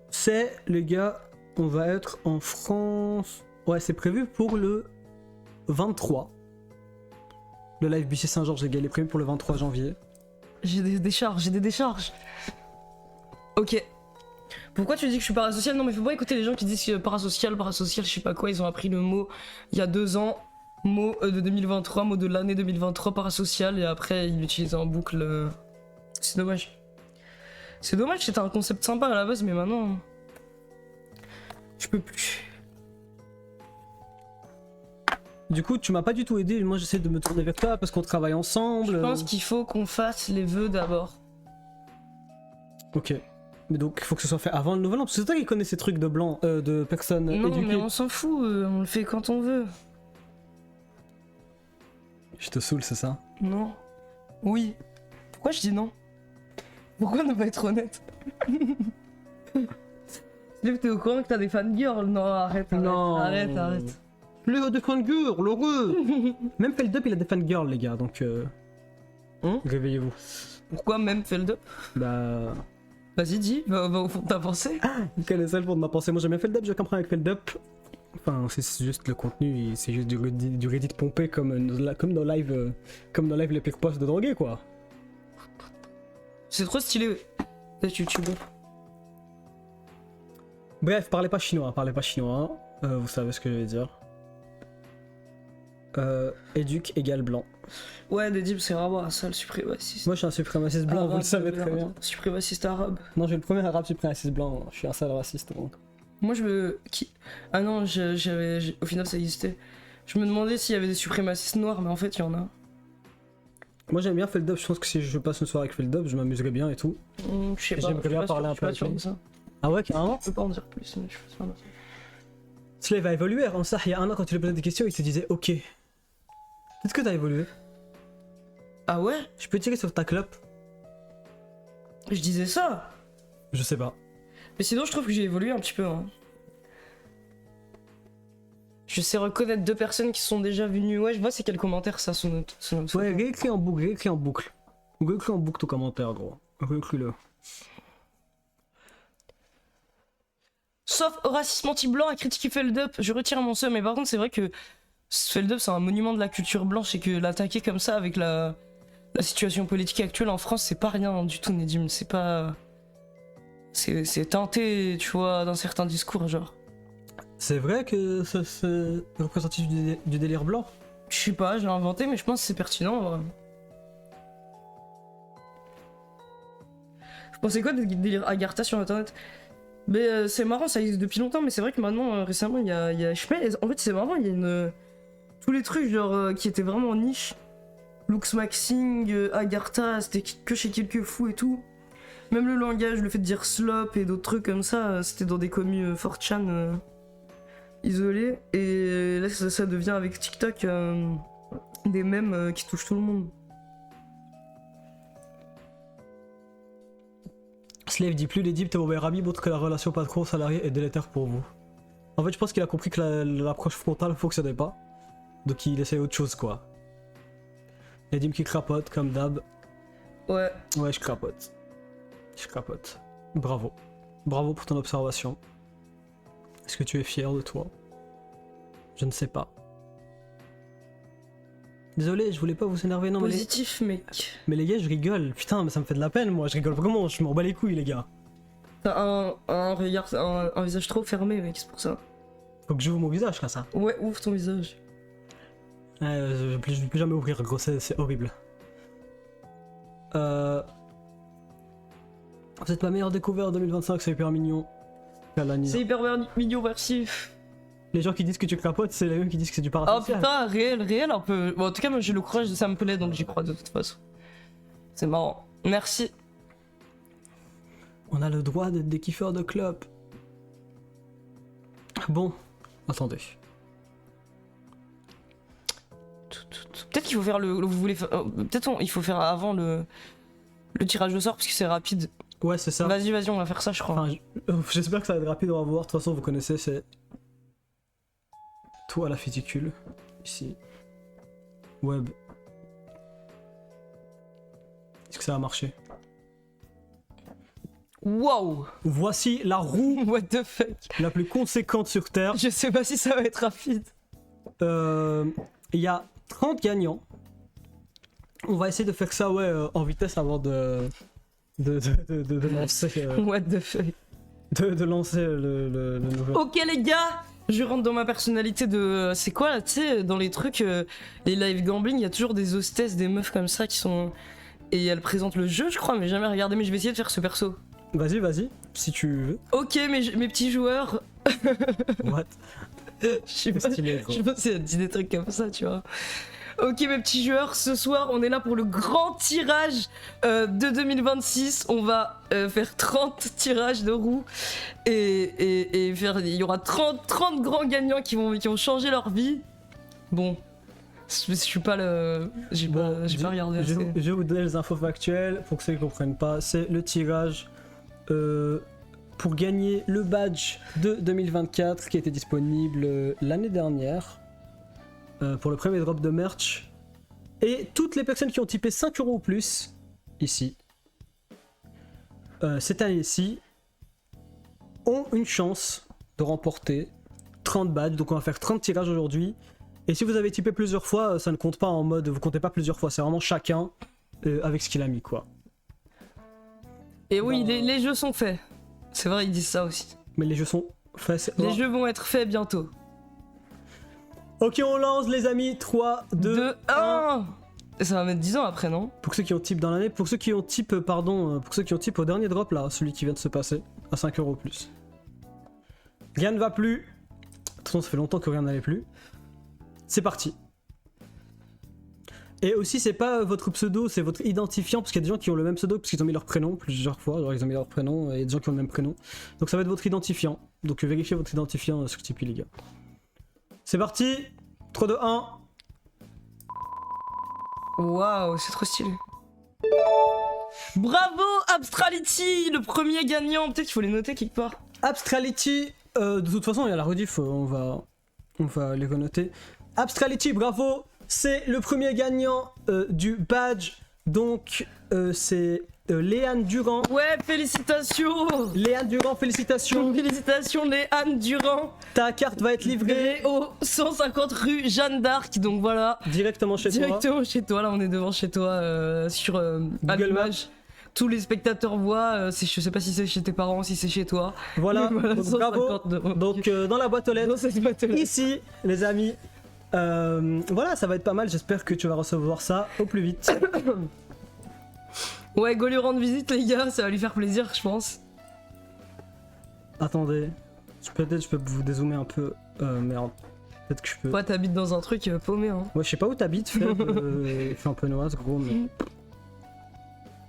C'est, les gars, on va être en France. Ouais, c'est prévu pour le 23. Le live BC Saint-Georges, les gars, il est prévu pour le 23 janvier. J'ai des décharges. Ok. Pourquoi tu dis que je suis parasocial? Non mais faut pas écouter les gens qui disent que parasocial, je sais pas quoi, ils ont appris le mot il y a 2 ans. Mot de 2023, mot de l'année 2023, parasocial, et après il l'utilise en boucle. C'est dommage. C'est dommage, c'était un concept sympa à la base, mais maintenant. Je peux plus. Du coup, tu m'as pas du tout aidé, moi j'essaie de me tourner vers toi parce qu'on travaille ensemble. Je pense qu'il faut qu'on fasse les vœux d'abord. Ok. Mais donc il faut que ce soit fait avant le nouvel an, parce que c'est toi qui connais ces trucs de blanc, de personnes non, éduquées. Mais on s'en fout, on le fait quand on veut. Je te saoule, c'est ça? Non. Oui. Pourquoi je dis non? Pourquoi ne pas être honnête? T'es au courant que t'as des fangirls? Non, arrête. Arrête. Le des fangirls, l'heureux. Même Feldup il a des fangirls, les gars, donc réveillez-vous. Pourquoi même Feldup? Bah... Vas-y, dis, va au fond de ta pensée. Quel est ça le fond de ma pensée? Moi j'aime bien Feldup, je comprends avec Feldup. Enfin, c'est juste le contenu, c'est juste du Reddit pompé comme dans live les pires posts de drogués, quoi. C'est trop stylé, d'être youtubeur. Bref, parlez pas chinois, vous savez ce que je vais dire. Éduque égale blanc. Ouais, Nedim, c'est vraiment ça le suprémaciste. Moi je suis un suprémaciste blanc, vous le savez très bien. Suprémaciste arabe. Non, je suis le premier arabe suprémaciste blanc, je suis un sale raciste donc. Moi je me... Ah non, au final ça existait. Je me demandais s'il y avait des suprémacistes noirs, mais en fait il y en a. Moi j'aime bien Feldup, je pense que si je passe une soirée avec Feldup, je m'amuserais bien et tout. Je sais pas. J'aimerais bien parler un peu avec lui. Ah ouais, carrément? Je peux pas en dire plus, mais je fais ça. Slave a évolué, avant ça, il y a un an quand tu lui posais des questions, il te disait ok. Peut-être que t'as évolué. Ah ouais? Je peux tirer sur ta clope? Je disais ça? Je sais pas. Mais sinon je trouve que j'ai évolué un petit peu. Hein. Je sais reconnaître 2 personnes qui sont déjà venues. Ouais, je vois c'est quel commentaire ça son notre ouais, réécris en boucle. Réécris en boucle ton commentaire, gros. Réécris-le. Sauf racisme anti-blanc et critiquer Feldup, je retire mon seum. Mais par contre, c'est vrai que Feldup c'est un monument de la culture blanche et que l'attaquer comme ça avec la situation politique actuelle en France, c'est pas rien du tout, Nedim. C'est pas. C'est teinté, tu vois, dans certains discours, genre. C'est vrai que c'est représentatif du délire blanc? Je sais pas, j'ai inventé, mais je pense que c'est pertinent en vrai. Je pensais quoi de délire Agartha sur internet? Mais c'est marrant, ça existe depuis longtemps, mais c'est vrai que maintenant, récemment, il y a. Je sais pas, en fait, c'est marrant, il y a une. Tous les trucs, genre, qui étaient vraiment en niche. Lux Maxing, Agartha, c'était que chez quelques fous et tout. Même le langage, le fait de dire slop et d'autres trucs comme ça, c'était dans des communes 4chan isolés. Et là, ça devient avec TikTok des mèmes qui touchent tout le monde. Slave dit plus les dips et Rabi montre que la relation patron-salarié est délétère pour vous. En fait, je pense qu'il a compris que l'approche frontale fonctionnait pas. Donc il essaye autre chose, quoi. Les dims qui crapotent, comme d'hab. Ouais. Ouais, je crapote. Je crapote. Bravo. Bravo pour ton observation. Est-ce que tu es fier de toi? Je ne sais pas. Désolé, je voulais pas vous énerver, non. Positif, mec. Mais les gars, je rigole. Putain, mais ça me fait de la peine, moi. Je rigole vraiment, je m'en bats les couilles, les gars. T'as un regard, un visage trop fermé, mec, c'est pour ça. Faut que j'ouvre mon visage, là, ça. Ouais, ouvre ton visage. Je vais plus jamais ouvrir, gros, c'est horrible. Vous êtes ma meilleure découverte 2025, c'est hyper mignon. C'est hyper mignon, merci. Les gens qui disent que tu crapotes, c'est les mêmes qui disent que c'est du Oh parasocial. putain, réel un peu. Bon, en tout cas, moi j'ai le courage de ça me plaît, donc j'y crois de toute façon. C'est marrant. Merci. On a le droit d'être des kiffeurs de club. Bon, attendez. Peut-être qu'il faut faire vous voulez faire, peut-être il faut faire avant le tirage au sort parce que c'est rapide. Ouais, c'est ça. Vas-y, on va faire ça, je crois. Enfin, j'espère que ça va être rapide, on va voir. De toute façon, vous connaissez, c'est tout à la féticule. Ici. Web. Est-ce que ça va marcher? Waouh! Voici la roue What the fuck? la plus conséquente sur Terre. Je sais pas si ça va être rapide. Il y a 30 gagnants. On va essayer de faire ça, ouais, en vitesse avant de lancer. What the fuck? De lancer le nouvel. Ok les gars, je rentre dans ma personnalité de... C'est quoi là, tu sais, dans les trucs, les live gambling, il y a toujours des hostesses, des meufs comme ça qui sont... Et elles présentent le jeu, je crois, mais jamais regardé, mais je vais essayer de faire ce perso. Vas-y, si tu veux. Ok, mes petits joueurs... What? Je sais pas, je pense qu'il dit des trucs comme ça, tu vois. Ok mes petits joueurs, ce soir on est là pour le grand tirage de 2026. On va faire 30 tirages de roues et faire, il y aura 30 grands gagnants qui vont changer leur vie. Bon, je suis pas le... J'ai pas regardé je assez. vais vous donner les infos factuelles pour que ceux qui comprennent pas. C'est le tirage pour gagner le badge de 2024 qui était disponible l'année dernière. Pour le premier drop de merch. Et toutes les personnes qui ont typé 5 € ou plus, ici, cette année-ci, ont une chance de remporter 30 badges. Donc on va faire 30 tirages aujourd'hui. Et si vous avez typé plusieurs fois, ça ne compte pas en mode, vous comptez pas plusieurs fois, c'est vraiment chacun avec ce qu'il a mis, quoi. Et oui, les jeux sont faits. C'est vrai, ils disent ça aussi. Mais les jeux sont faits. Les jeux vont être faits bientôt. Ok, on lance les amis, 3, 2, 1. Ça va mettre 10 ans après, non? Pour ceux qui ont type dans l'année, pour ceux qui ont type, pour ceux qui ont type au dernier drop là, celui qui vient de se passer, à 5 € plus. Rien ne va plus. De toute façon, ça fait longtemps que rien n'allait plus. C'est parti. Et aussi, c'est pas votre pseudo, c'est votre identifiant, parce qu'il y a des gens qui ont le même pseudo, parce qu'ils ont mis leur prénom plusieurs fois, genre ils ont mis leur prénom, et il y a des gens qui ont le même prénom. Donc ça va être votre identifiant. Donc vérifiez votre identifiant sur Tipeee, les gars. C'est parti, 3, 2, 1. Waouh, c'est trop stylé. Bravo Abstrality, le premier gagnant. Peut-être qu'il faut les noter quelque part. Abstrality, de toute façon il y a la rediff, on va les renoter. Abstrality, bravo, c'est le premier gagnant du badge. Donc c'est Léane Durand. Ouais, félicitations. Léane Durand, félicitations. Félicitations Léane Durand. Ta carte va être livrée au 150 rue Jeanne d'Arc, donc voilà. Directement chez toi. Directement chez toi, là on est devant chez toi sur Google Maps. Tous les spectateurs voient, je sais pas si c'est chez tes parents, si c'est chez toi. Voilà, Voilà, donc, bravo. Donc dans la boîte aux lettres, Dans cette boîte aux lettres. ici les amis, Voilà, ça va être pas mal, j'espère que tu vas recevoir ça au plus vite. Ouais, go lui rendre visite les gars, ça va lui faire plaisir je pense. Attendez, peut-être je peux vous dézoomer un peu. Merde, peut-être que je peux... Ouais, t'habites dans un truc paumé hein. Ouais, je sais pas où t'habites, Feb, fais un peu noise, gros, mais...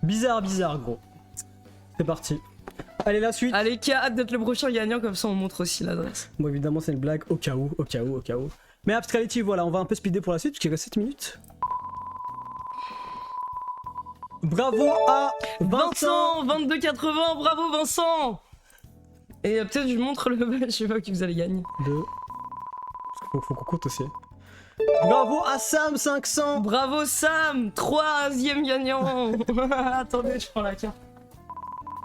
Bizarre, gros. C'est parti. Allez, la suite. Allez, qui a hâte d'être le prochain gagnant, comme ça on montre aussi l'adresse. Bon, évidemment, c'est une blague, au cas où. Mais Abstrality, voilà, on va un peu speeder pour la suite, parce qu'il reste 7 minutes. Bravo à Vincent. 22,80, bravo Vincent. Et peut-être je montre le badge, je sais pas qui vous allez gagner. Faut qu'on compte aussi. Bravo à Sam 500. Bravo Sam, 3e gagnant. Attendez, je prends la carte.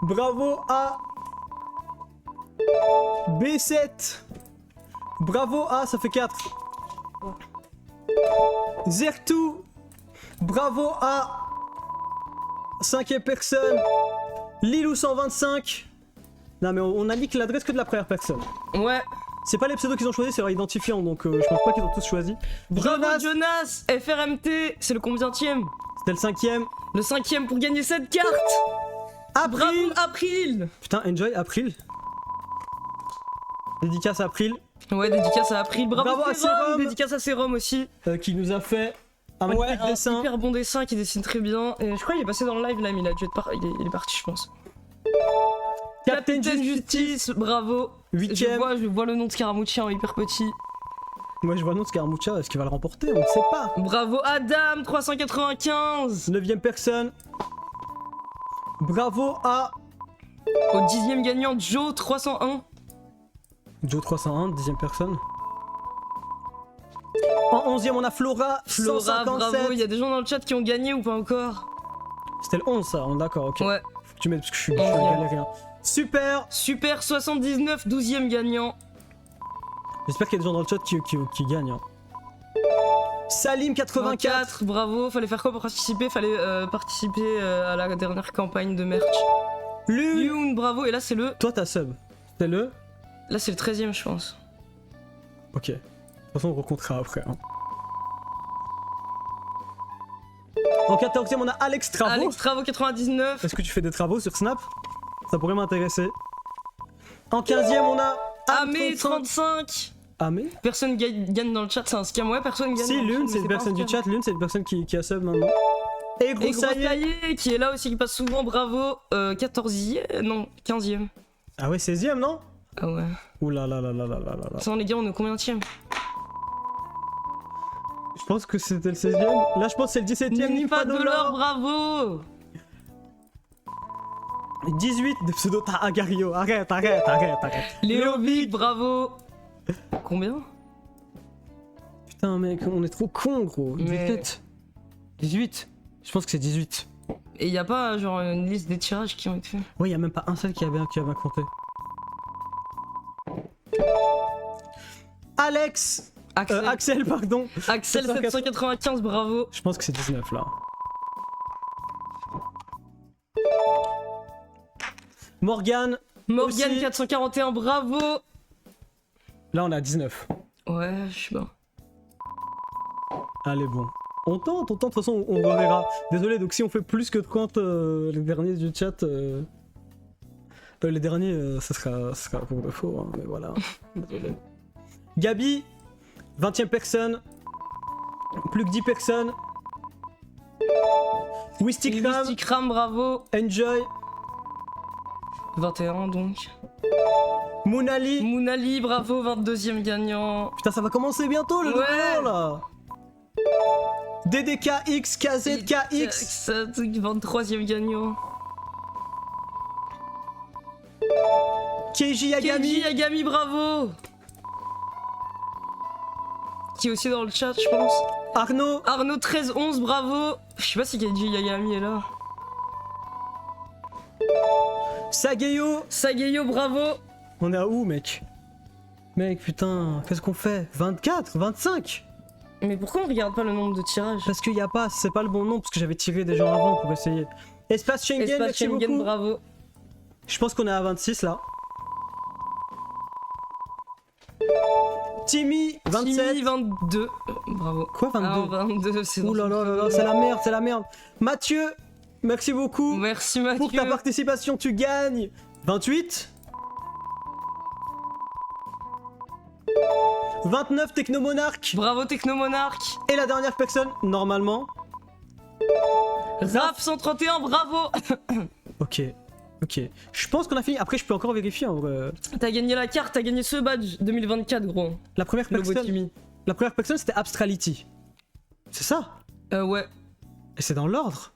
Bravo à B7. Bravo à, ça fait 4. Zertou. Bravo à 5e personne. Lilou 125. Non mais on a dit que l'adresse que de la première personne. Ouais. C'est pas les pseudos qu'ils ont choisi, c'est leur identifiant, donc je pense pas qu'ils ont tous choisi. Bravo Jonas, FRMT, c'est le combienième? C'était le 5e. Le 5e pour gagner cette carte. April. Bravo April. Putain, enjoy April. Dédicace à April. Ouais, dédicace à April. Bravo à Serum, Serum. dédicace à Serum aussi. Qui nous a fait un magnifique dessin. Un hyper bon dessin qui dessine très bien. Et je crois qu'il est passé dans le live là, mais il a dû être il est parti, je pense. Captain Justice, bravo. 8ème. Je vois le nom de Scaramucci en hyper petit. Moi je vois le nom de Scaramuccia, est-ce qu'il va le remporter? On ne sait pas. Bravo Adam, 395. 9ème personne. Bravo à Au 10e gagnant, Joe, 301. Joe 301, 10ème personne. En 11ème on a Flora, 157. Bravo, il y a des gens dans le chat qui ont gagné ou pas encore? C'était le 11 ça, on est d'accord, ok. Ouais. Faut que tu m'aides parce que je suis galérien. Super. Super 79, 12e gagnant. J'espère qu'il y a des gens dans le chat qui gagnent. Hein. Salim 84. Bravo, fallait faire quoi pour participer? Fallait participer à la dernière campagne de merch. Lune, bravo, et là c'est le... Toi t'as sub. C'était le... Là c'est le 13e je pense. Ok. De toute façon on recomptera après. Hein. En 14ème on a Alex Travo. Alex Travo 99. Est-ce que tu fais des travaux sur Snap? Ça pourrait m'intéresser. En 15ème on a... Amé 35. Amé? Personne gagne dans le chat, c'est un scam. Ouais, personne gagne. Si, Lune c'est une personne du chat, Lune c'est une personne qui a sub maintenant. Et Gros Saillé qui est là aussi, qui passe souvent, bravo. 14e, non, 15e. Ah ouais, 16ème non? Ah ouais. Ouh là là là là là là là. Attends les gars, on est au combienième? Je pense que c'était le 16ème. Là je pense que c'est le 17ème. Nympha de l'or, bravo. 18 de pseudo Agario. Arrête. Léovic, bravo. Combien? Putain mec, on est trop con gros. Mais... 18. Je pense que c'est 18. Et y a pas genre une liste des tirages qui ont été faits? Ouais, y a même pas un seul qui avait compté. Axel, pardon. Axel 795, bravo. Je pense que c'est 19 là. Morgane aussi. 441, bravo. Là on est à 19. Ouais, je sais pas. Allez bon. On tente, de toute façon on reverra. Désolé, donc si on fait plus que 30 les derniers du chat, les derniers ça sera pour de faux, hein, mais voilà. Désolé. Gabi, 20ème personne. Plus que 10 personnes. Wistikram, bravo. Enjoy. 21 donc. Mounali, bravo, 22e gagnant. Putain, ça va commencer bientôt le nouveau là. DDKX, KZKX. 23e gagnant. Keiji Yagami, bravo. Qui est aussi dans le chat, je pense. Arnaud 1311, bravo. Je sais pas si Keiji Yagami est là. Sageyo, bravo. On est à où, mec? Mec, putain, qu'est-ce qu'on fait? 24, 25? Mais pourquoi on regarde pas le nombre de tirages? Parce qu'il y a pas, c'est pas le bon nombre, parce que j'avais tiré des gens avant pour essayer. Espace Schengen, merci beaucoup. Bravo. Je pense qu'on est à 26 là. Timmy, 27. Timmy, 22. Bravo. Quoi, 22? Ah, 22, c'est Ouh là là là là, c'est la merde, c'est la merde. Mathieu, merci beaucoup. Merci Mathieu. Pour ta participation, tu gagnes 28. 29 Technomonarque. Bravo Technomonarque. Et la dernière personne, normalement. Raph 131, bravo. Ok, ok. Je pense qu'on a fini. Après, je peux encore vérifier en vrai. T'as gagné la carte, t'as gagné ce badge 2024, gros. La première Le beau personne, Timmy. c'était Abstrality. C'est ça? Ouais. Et c'est dans l'ordre?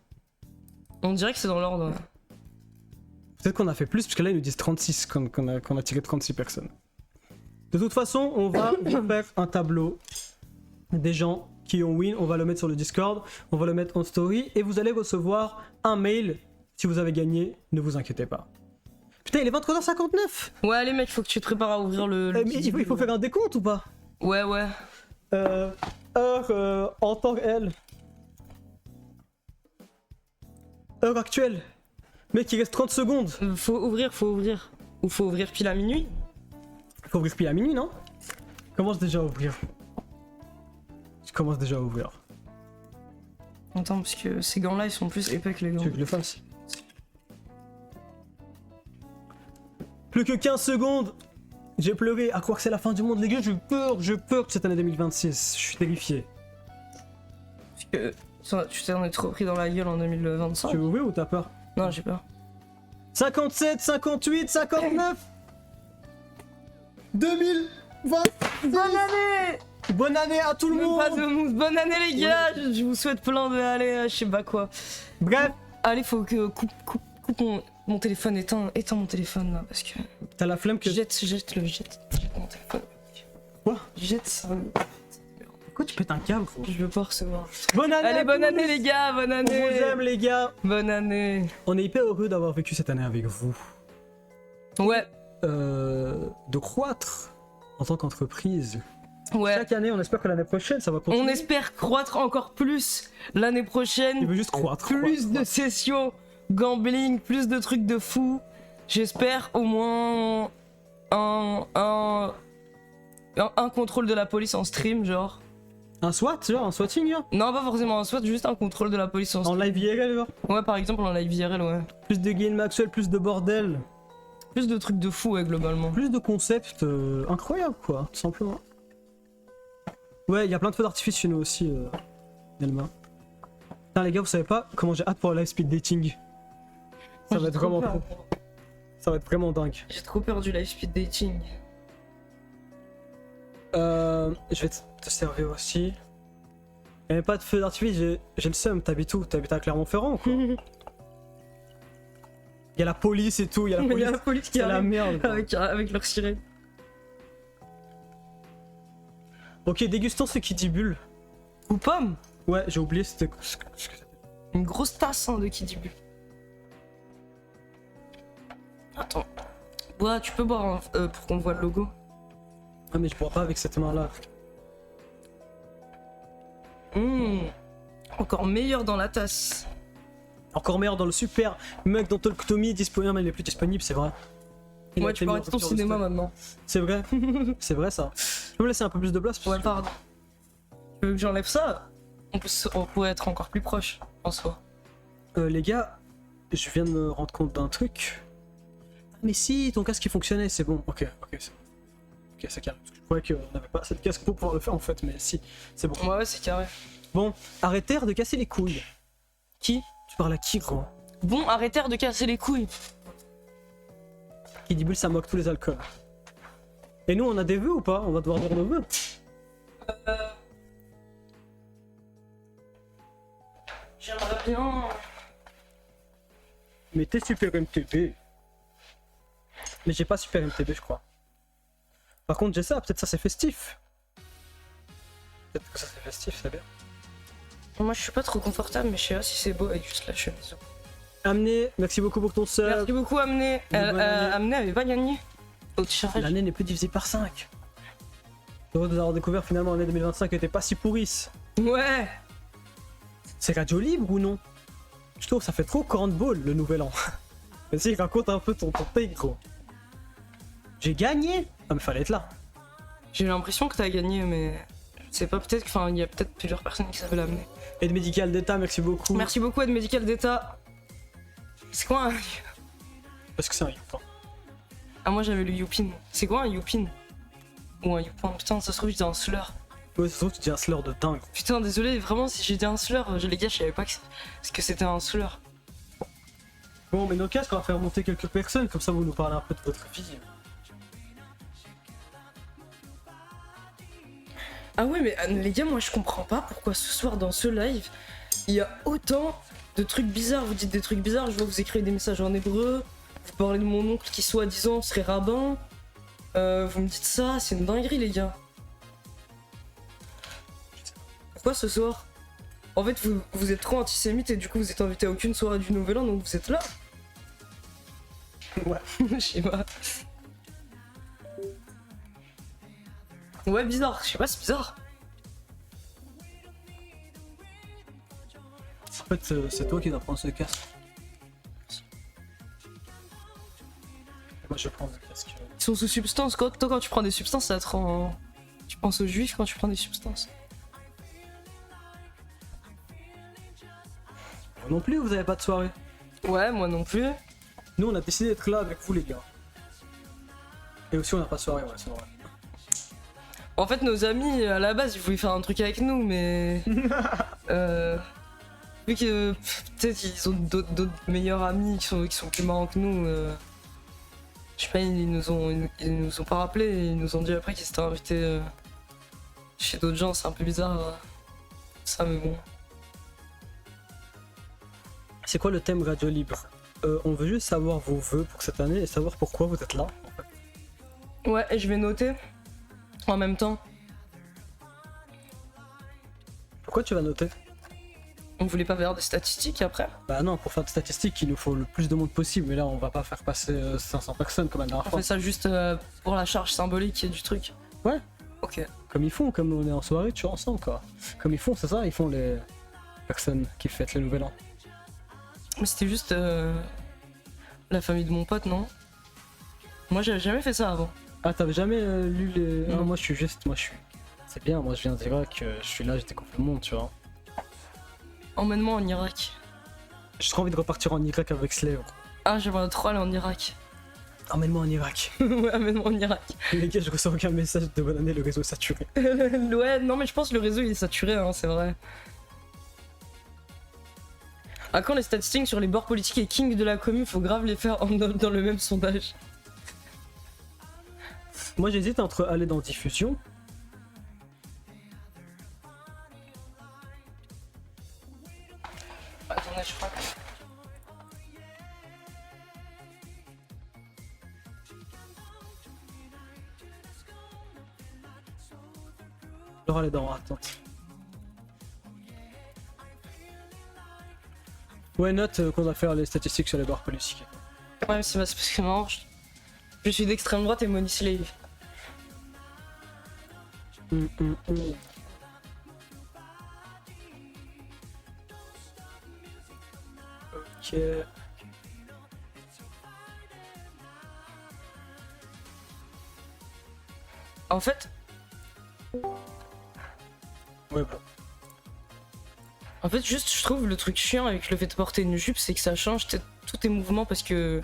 On dirait que c'est dans l'ordre. Peut-être qu'on a fait plus, parce que là ils nous disent 36, qu'on a tiré 36 personnes. De toute façon, on va vous faire un tableau des gens qui ont win, on va le mettre sur le Discord, on va le mettre en story, et vous allez recevoir un mail si vous avez gagné, ne vous inquiétez pas. Putain, il est 23h59. Ouais, allez mec, faut que tu te prépares à ouvrir le... Mais il faut faire un décompte ou pas? Ouais, ouais. Heure en temps réel. Heure actuelle. Mec, il reste 30 secondes. Faut ouvrir. Ou faut ouvrir pile à minuit. Faut ouvrir pile à minuit, non? Commence déjà à ouvrir. Je commence déjà à ouvrir. Attends, parce que ces gants-là, ils sont plus épais que les gants. Tu veux que je le fasse? Plus que 15 secondes. J'ai pleuré à croire que c'est la fin du monde, les gars. Je peur que cette année 2026. Je suis terrifié. Parce que tu t'en es trop pris dans la gueule en 2025. Tu veux ouvrir ou t'as peur? Non, j'ai peur. 57, 58, 59 2020. Bonne année! Bonne année à tout le Même monde. pas de mousse. Bonne année les gars! Je vous souhaite plein de... Allez, je sais pas quoi. Bref, Allez, faut que... Coupe mon téléphone, éteins mon téléphone là, parce que... t'as la flemme que... Jette mon téléphone. Quoi? Jette ça. Pourquoi tu pètes un câble, gros? Je veux pas recevoir. Bonne année. Allez, à bonne tous. année les gars, bonne On année! vous aime, les gars. Bonne année! On est hyper heureux d'avoir vécu cette année avec vous. Ouais, De croître en tant qu'entreprise. ouais. Chaque année, on espère que l'année prochaine, ça va continuer. On espère croître encore plus l'année prochaine. Il veut juste croître. Plus de sessions gambling, plus de trucs de fou. J'espère au moins un contrôle de la police en stream, genre. Un SWAT, genre, un swatting, genre. Non, pas forcément un SWAT, juste un contrôle de la police en En stream. live IRL, genre. Ouais, par exemple en live IRL, ouais. Plus de Gain Maxwell, plus de bordel. Plus de trucs de fou, ouais, globalement. Plus de concepts incroyables, quoi, tout simplement. Ouais, il y a plein de feux d'artifice chez nous aussi, Nelma. Putain, les gars, vous savez pas comment j'ai hâte pour le live speed dating. Ça Moi, va j'ai être trop vraiment peur. trop. Ça va être vraiment dingue. J'ai trop peur du live speed dating. Je vais te servir aussi. Y'a même pas de feu d'artifice, j'ai le seum. T'habites où? T'habites à Clermont-Ferrand ou quoi? Y'a la police et tout, y'a la Il y police. a la police qui C'est la arrive merde. Quoi. avec leur sirène. Ok, dégustons ce Kiddy Bull. Ou pomme. Ouais, j'ai oublié c'était. Une grosse tasse hein, de Kiddy Bull. Attends. Bois, tu peux boire hein, pour qu'on voit le logo. Ah, mais je bois pas avec cette main-là. Encore meilleur dans la tasse. Encore meilleur dans le super mug dans Talk2Me disponible, mais il est plus disponible, c'est vrai. Il a Ouais, été tu peux mis en arrêter ton rupture de cinéma stock. maintenant. C'est vrai, c'est vrai ça. Je peux me laisser un peu plus de place parce Ouais, que- pardon. Tu veux que j'enlève ça? On pourrait être encore plus proche en soi. Les gars, je viens de me rendre compte d'un truc. Ah, mais si, ton casque il fonctionnait, c'est bon. Ok, c'est bon. Ok, c'est carré. Parce que je croyais qu'on n'avait pas assez de casque pour pouvoir le faire en fait, mais si, c'est bon. Ouais, c'est carré. Bon, arrêtez de casser les couilles. Qui? Tu parles à qui, gros? Bon, arrêtez de casser les couilles. Kiddy Bull, ça moque tous les alcools. Et nous, on a des vœux ou pas? On va devoir dire nos vœux. J'aimerais bien. Mais t'es super MTB. Mais j'ai pas super MTB, je crois. Par contre, j'ai ça, peut-être ça c'est festif. Peut-être que ça c'est festif, c'est bien. Moi, je suis pas trop confortable, mais je sais pas si c'est beau avec juste la chemise. Amené, merci beaucoup pour ton sub. Merci beaucoup, Amné. Bonne année. Amné avait pas gagné au tirage. L'année n'est plus divisée par 5. Heureux de nous avoir découvert finalement l'année 2025 était pas si pourrisse. Ouais. C'est radio libre ou non? Je trouve que ça fait trop cornball le nouvel an. Vas-y, raconte un peu ton take, gros. J'ai gagné? Ah mais fallait être là. J'ai l'impression que t'as gagné, mais je sais pas, peut-être qu'il y a peut-être plusieurs personnes qui savaient l'amener. Aide médicale d'État, merci beaucoup. Merci beaucoup, aide médicale d'État. C'est quoi un... Parce que c'est un youp. Ah, moi j'avais le Youpin. C'est quoi un Youpin? Ou un Youpin? Putain, ça se trouve, j'étais un slur. Ouais, ça se trouve, tu dis un slur de dingue. Putain, désolé, vraiment, si j'étais un slur, les gars, je savais pas que c'était un slur. Bon, mais dans le cas, on va faire monter quelques personnes, comme ça vous nous parlez un peu de votre vie. Ah ouais, mais les gars, moi je comprends pas pourquoi ce soir dans ce live, il y a autant de trucs bizarres. Vous dites des trucs bizarres, je vois que vous écrivez des messages en hébreu, vous parlez de mon oncle qui soi-disant serait rabbin. Vous me dites ça, c'est une dinguerie les gars. Pourquoi ce soir? En fait, vous êtes trop antisémite et du coup vous êtes invité à aucune soirée du Nouvel An, donc vous êtes là. Ouais. Je sais pas. Ouais, bizarre, je sais pas, c'est bizarre. En fait, c'est toi qui dois prendre ce casque. Moi, je prends le casque. Ils sont sous substance. Toi, quand tu prends des substances, ça te rend. Tu penses aux juifs quand tu prends des substances. Vous non plus, vous avez pas de soirée. Ouais, moi non plus. Nous, on a décidé d'être là avec vous, les gars. Et aussi, on n'a pas de soirée, ouais, c'est vrai. En fait, nos amis, à la base, ils voulaient faire un truc avec nous, mais. Vu que peut-être ils ont d'autres meilleurs amis qui sont plus marrants que nous. Je sais pas, ils nous ont pas rappelé, et ils nous ont dit après qu'ils s'étaient invités chez d'autres gens, c'est un peu bizarre. Ça, mais bon. C'est quoi le thème Radio Libre? On veut juste savoir vos vœux pour cette année et savoir pourquoi vous êtes là. En fait. Ouais, et je vais noter en même temps. Pourquoi tu vas noter? On voulait pas faire des statistiques après? Bah non, pour faire des statistiques, il nous faut le plus de monde possible, mais là on va pas faire passer 500 personnes comme la dernière On fois. fait ça juste pour la charge symbolique du truc. Ouais. Ok. Comme ils font, comme on est en soirée, tu vois, ensemble quoi. Comme ils font, c'est ça, ils font les personnes qui fêtent le nouvel an. Mais c'était juste la famille de mon pote, non? Moi j'avais jamais fait ça avant. Ah, t'avais jamais lu les. Non. Ah, moi je suis juste, C'est bien, moi je viens d'Irak, je suis là, je découvre le monde, tu vois. Emmène-moi en Irak. J'ai trop envie de repartir en Irak avec Slave. Ah, j'aimerais trop aller en Irak. Emmène-moi en Irak. Ouais, emmène-moi en Irak. Les gars, je reçois aucun message de bonne année, le réseau est saturé. Ouais, non mais je pense que le réseau il est saturé, hein, c'est vrai. À quand les statistiques sur les bords politiques et King de la commune, faut grave les faire dans le même sondage. Moi j'hésite entre aller dans diffusion. Attendez, je crois. Alors aller dans attente. Ouais, note qu'on va faire les statistiques sur les bords politiques. Ouais, mais c'est parce que non, je suis d'extrême droite et money slave. Ok. En fait, Ouais, bon. En fait, juste, je trouve le truc chiant avec le fait de porter une jupe, c'est que ça change tous tes mouvements parce que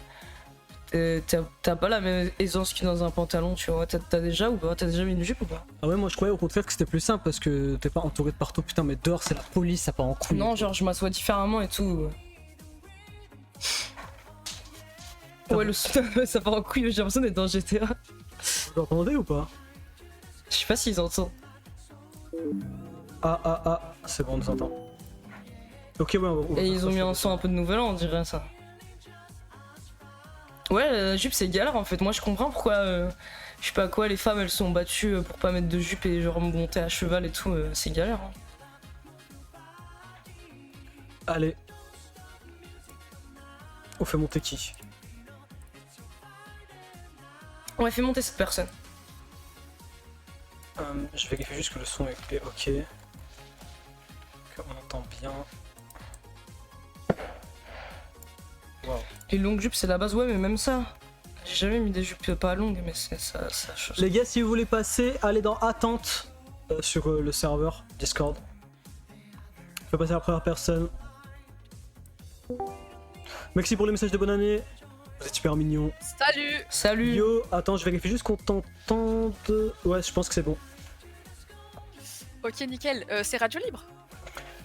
t'as pas la même aisance que dans un pantalon, tu vois. T'as déjà ou pas? T'as déjà mis une jupe ou pas? Ah ouais, moi je croyais au contraire que c'était plus simple parce que t'es pas entouré de partout. Putain, mais dehors c'est la police, ça part en couille. Non, genre, je m'assois différemment et tout. Ouais, le son, ça part en couille, j'ai l'impression d'être dans GTA. Vous entendez ou pas? Je sais pas s'ils entendent. Ah, c'est bon, on nous entend. Ok, ouais, on va Et faire ils ça, ont mis c'est un bon. son un peu de nouvel an, on dirait ça. Ouais, la jupe c'est galère en fait. Moi je comprends pourquoi, je sais pas quoi, les femmes elles sont battues pour pas mettre de jupe et genre monter à cheval et tout, c'est galère. Hein. Allez. On fait monter qui? Ouais, fais monter cette personne. Je vérifie juste que le son est ok. Qu'on entend bien. Wow. Les longues jupes c'est la base, ouais, mais même ça. J'ai jamais mis des jupes pas longues, mais ça change. Les gars, si vous voulez passer, allez dans attente sur le serveur Discord. Je vais passer à la première personne. Merci pour les messages de bonne année. Vous êtes super mignons. Salut. Salut. Yo, attends, je vérifie juste qu'on t'entende. Ouais, je pense que c'est bon. Ok, nickel. C'est Radio Libre.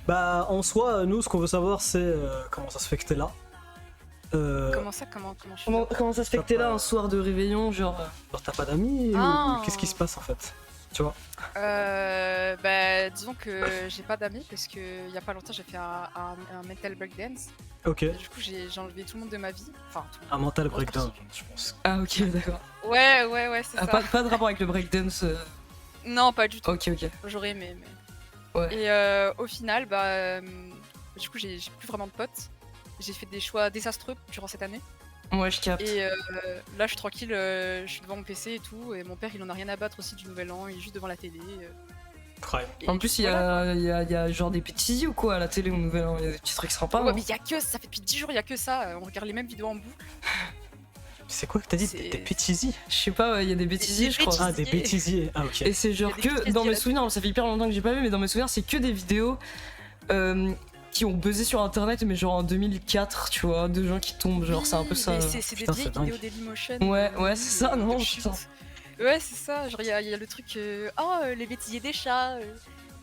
Bah, en soi, nous, ce qu'on veut savoir, c'est comment ça se fait que t'es là. Comment ça comment je suis là Comment ça se fait que t'es là un soir de réveillon, genre. Alors, t'as pas d'amis Ah. ou qu'est-ce qui se passe en fait? Tu vois? Bah, disons que j'ai pas d'amis parce que il y a pas longtemps j'ai fait un mental breakdance. Ok. Et du coup j'ai enlevé tout le monde de ma vie. Enfin, tout le monde. Un mental breakdown, je pense. Ah, ok, d'accord. Ouais, c'est Ah, ça. pas de rapport avec le breakdance. Non, pas du tout. Ok. J'aurais aimé, mais. Ouais. Et au final, du coup j'ai plus vraiment de potes. J'ai fait des choix désastreux durant cette année. Moi, je capte. Et là, je suis tranquille, je suis devant mon PC et tout. Et mon père, il en a rien à battre aussi du nouvel an. Il est juste devant la télé. Prime. Et En plus, il y a genre des petits ou quoi à la télé au Nouvel An. Il y a des petits trucs sympas. Ouais, hein. mais il y a que ça fait depuis 10 jours, il y a que ça. On regarde les mêmes vidéos en boucle. C'est quoi que t'as dit? C'est- Des bêtisiers? Je sais pas, ouais, il y a des bêtisiers, je crois. Ah, des bêtisiers. Ah, ok. Et c'est genre Il y a des que petites dans mes dialogues. souvenirs, ça fait hyper longtemps que j'ai pas vu, mais dans mes souvenirs, c'est que des vidéos qui ont buzzé sur internet, mais genre en 2004, tu vois, de gens qui tombent, genre c'est un peu ça. Mais c'est des Putain, vieilles c'est dingue. vidéos Dailymotion. Ouais, c'est ça, non, de putain. chute. Ouais, c'est ça. Genre, il y a le truc. Les bêtisiers des chats.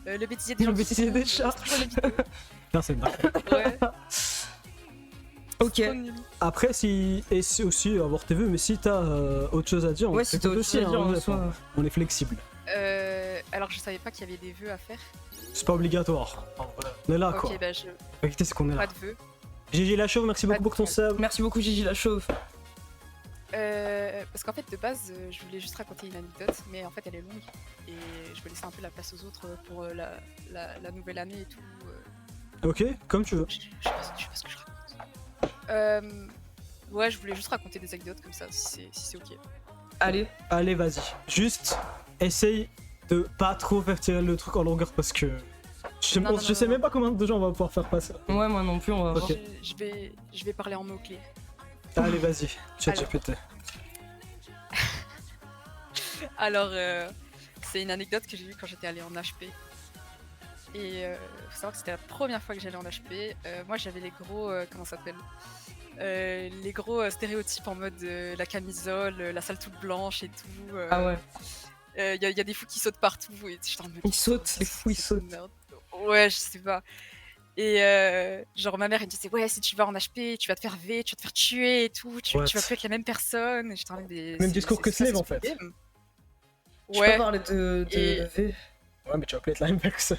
Le bêtisier des Le gens qui bêtisier des tombent, chats. c'est toujours les vidéos. Putain, c'est dingue. Ouais. Ok. Trop nul. Après, si. Et c'est aussi avoir tes vues, mais si t'as autre chose à dire, Ouais, on si t'écoute t'as autre aussi, chose à dire, hein, en ouais, soi. on est flexible. Alors, je savais pas qu'il y avait des vœux à faire. C'est pas obligatoire. On est là, quoi. Ok, bah, je. La vérité, c'est qu'on est là. Pas de vœux. GG La Chauve, merci Pas beaucoup de pour ton problème. sub. Merci beaucoup, Gigi la chauve. Parce qu'en fait, de base, je voulais juste raconter une anecdote, mais en fait, elle est longue. Et je vais laisser un peu la place aux autres pour la nouvelle année et tout. Ok, comme tu veux. Je sais pas ce que je raconte. Ouais, je voulais juste raconter des anecdotes comme ça, si c'est ok. Allez. Allez, vas-y. Juste, essaye de pas trop faire tirer le truc en longueur parce que. Non, Je sais non. même pas combien de gens on va pouvoir faire passer. Ouais, moi non plus, on va voir. Ok. Je vais parler en mots-clés. Allez, vas-y. Chat Alors. GPT. Alors, c'est une anecdote que j'ai eue quand j'étais allée en HP. Et faut savoir que c'était la première fois que j'allais en HP. Moi, j'avais les gros. Comment ça s'appelle les gros stéréotypes en mode la camisole, la salle toute blanche et tout. Ah ouais. Il y a des fous qui sautent partout. Et j'étais en mode, Ils sautent, les fous, ils c'est sautent. merde. Ouais, je sais pas. Et genre, ma mère, elle me disait, ouais, si tu vas en HP, tu vas te faire V, tu vas te faire tuer et tout, tu What? vas plus être la même personne. Et j'étais en mode, Même discours que Slave, en fait. Tu peux Ouais. parler de Et- V. Ouais, mais tu vas plus être la même personne.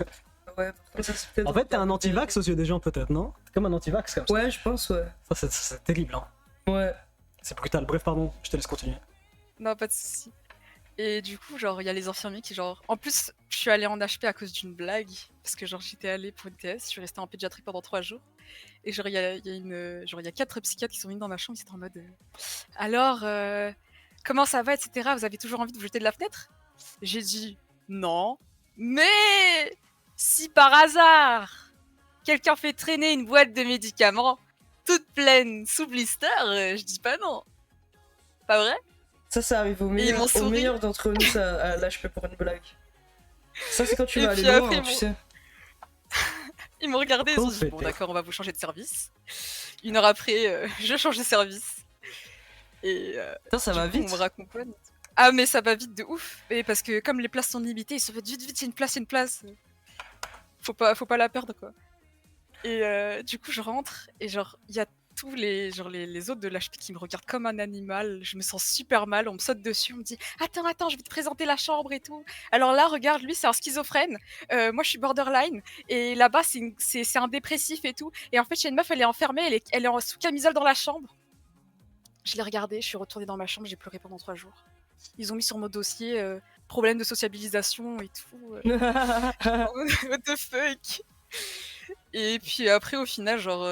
Ouais, pourtant, ça, c'est peut-être En fait, t'es un anti-vax aux yeux des gens, peut-être, non? T'es comme un anti-vax, comme ça. Ouais, je pense, ouais. Ça, c'est terrible, hein. Ouais. C'est brutal. Bref, pardon, je te laisse continuer. Non, pas de soucis. Et du coup, genre, il y a les infirmiers qui, genre. En plus, je suis allée en HP à cause d'une blague. Parce que, genre, j'étais allée pour une TS, je suis restée en pédiatrie pendant 3 jours. Et, genre, il y a 4 psychiatres qui sont venus dans ma chambre, ils étaient en mode. Alors, comment ça va, etc. Vous avez toujours envie de vous jeter de la fenêtre? J'ai dit non. Mais si par hasard, quelqu'un fait traîner une boîte de médicaments toute pleine sous blister, je dis pas non. Pas vrai? Ça arrive au ils m'ont meilleur, souri. d'entre nous, ça, à l'HP pour une blague. Ça, c'est quand tu Et vas aller puis loin, après, hein, tu bon. sais. Ils m'ont regardé, ils ont dit Complètement. bon d'accord, on va vous changer de service. 1 heure après, je change de service. Et Putain, ça du va coup, on vite. me raccompagne. Ah mais ça va vite de ouf. Et parce que comme les places sont limitées, ils se fait vite, il y a une place, il y a une place. Faut pas la perdre quoi. Et du coup, je rentre et genre il y a tous les autres de l'HP qui me regardent comme un animal. Je me sens super mal. On me saute dessus, on me dit attends, je vais te présenter la chambre et tout. Alors là, regarde, lui c'est un schizophrène. Moi je suis borderline et là-bas c'est un dépressif et tout. Et en fait, chez une meuf, elle est enfermée, elle est sous camisole dans la chambre. Je l'ai regardée, je suis retournée dans ma chambre, j'ai pleuré pendant 3 jours. Ils ont mis sur mon dossier problème de sociabilisation et tout. What the fuck? Et puis après, au final, genre,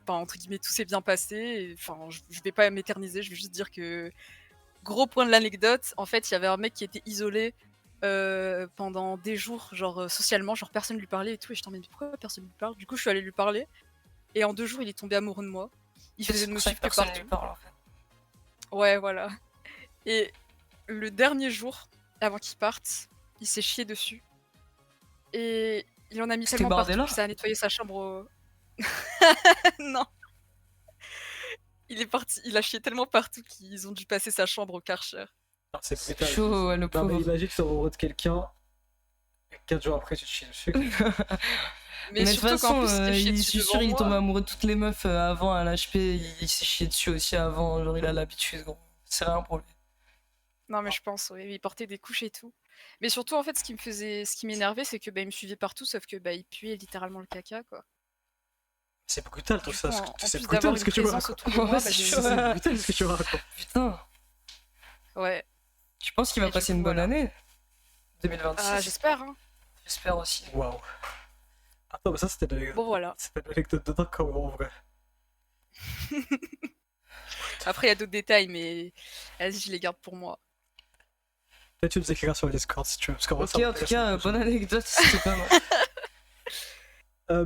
entre guillemets, tout s'est bien passé. Enfin, je vais pas m'éterniser, je vais juste dire que, gros point de l'anecdote, en fait, il y avait un mec qui était isolé pendant des jours, genre, socialement, genre, personne lui parlait et tout. Et je t'en mais pourquoi personne lui parle? Du coup, je suis allée lui parler. Et en 2 jours, il est tombé amoureux de moi. Il faisait de me pour ça suivre que que personne partout. lui parle, en fait. Ouais, voilà. Et le dernier jour, avant qu'il parte, il s'est chié dessus. Et il en a mis C'était tellement partout Bardella? que ça a nettoyé sa chambre. Non, il est parti, il a chié tellement partout qu'ils ont dû passer sa chambre au Karcher. Ah, c'est C'est brutal. chaud, ouais, le Non, mais pauvre. imagine que tu amoureux de quelqu'un, et 4 jours après tu te chies dessus. Mais Mais de toute surtout qu'en façon, plus, il s'est chié je dessus suis sûr, devant il tombe moi. amoureux de toutes les meufs avant à l'HP. Il s'est chié dessus aussi avant. Genre, il a l'habitude, gros. C'est rien pour lui. Non, mais je pense, ouais, il portait des couches et tout. Mais surtout, en fait, ce qui m'énervait, c'est que il me suivait partout, sauf que il puait littéralement le caca, quoi. C'est brutal tout Du ça. coup, en C'est plus brutal d'avoir ce une que tu me présence racontes. autour de Ouais, moi, c'est j'ai chaud. C'est brutal ce que tu me racontes. Putain, Ouais. tu penses qu'il va Et du passer coup, une bonne voilà. année 2026? Ah, j'espère, hein. J'espère aussi. Waouh. Attends, mais ça c'était de Bon, voilà. l'anecdote de dingue quand même en vrai. Après, il y a d'autres détails, mais vas-y, je les garde pour moi. Peut-être tu nous écriras sur le Discord si tu veux. Parce qu'en vrai, Ok, ça en tout m'intéresse cas, un peu, bonne anecdote, c'était pas mal.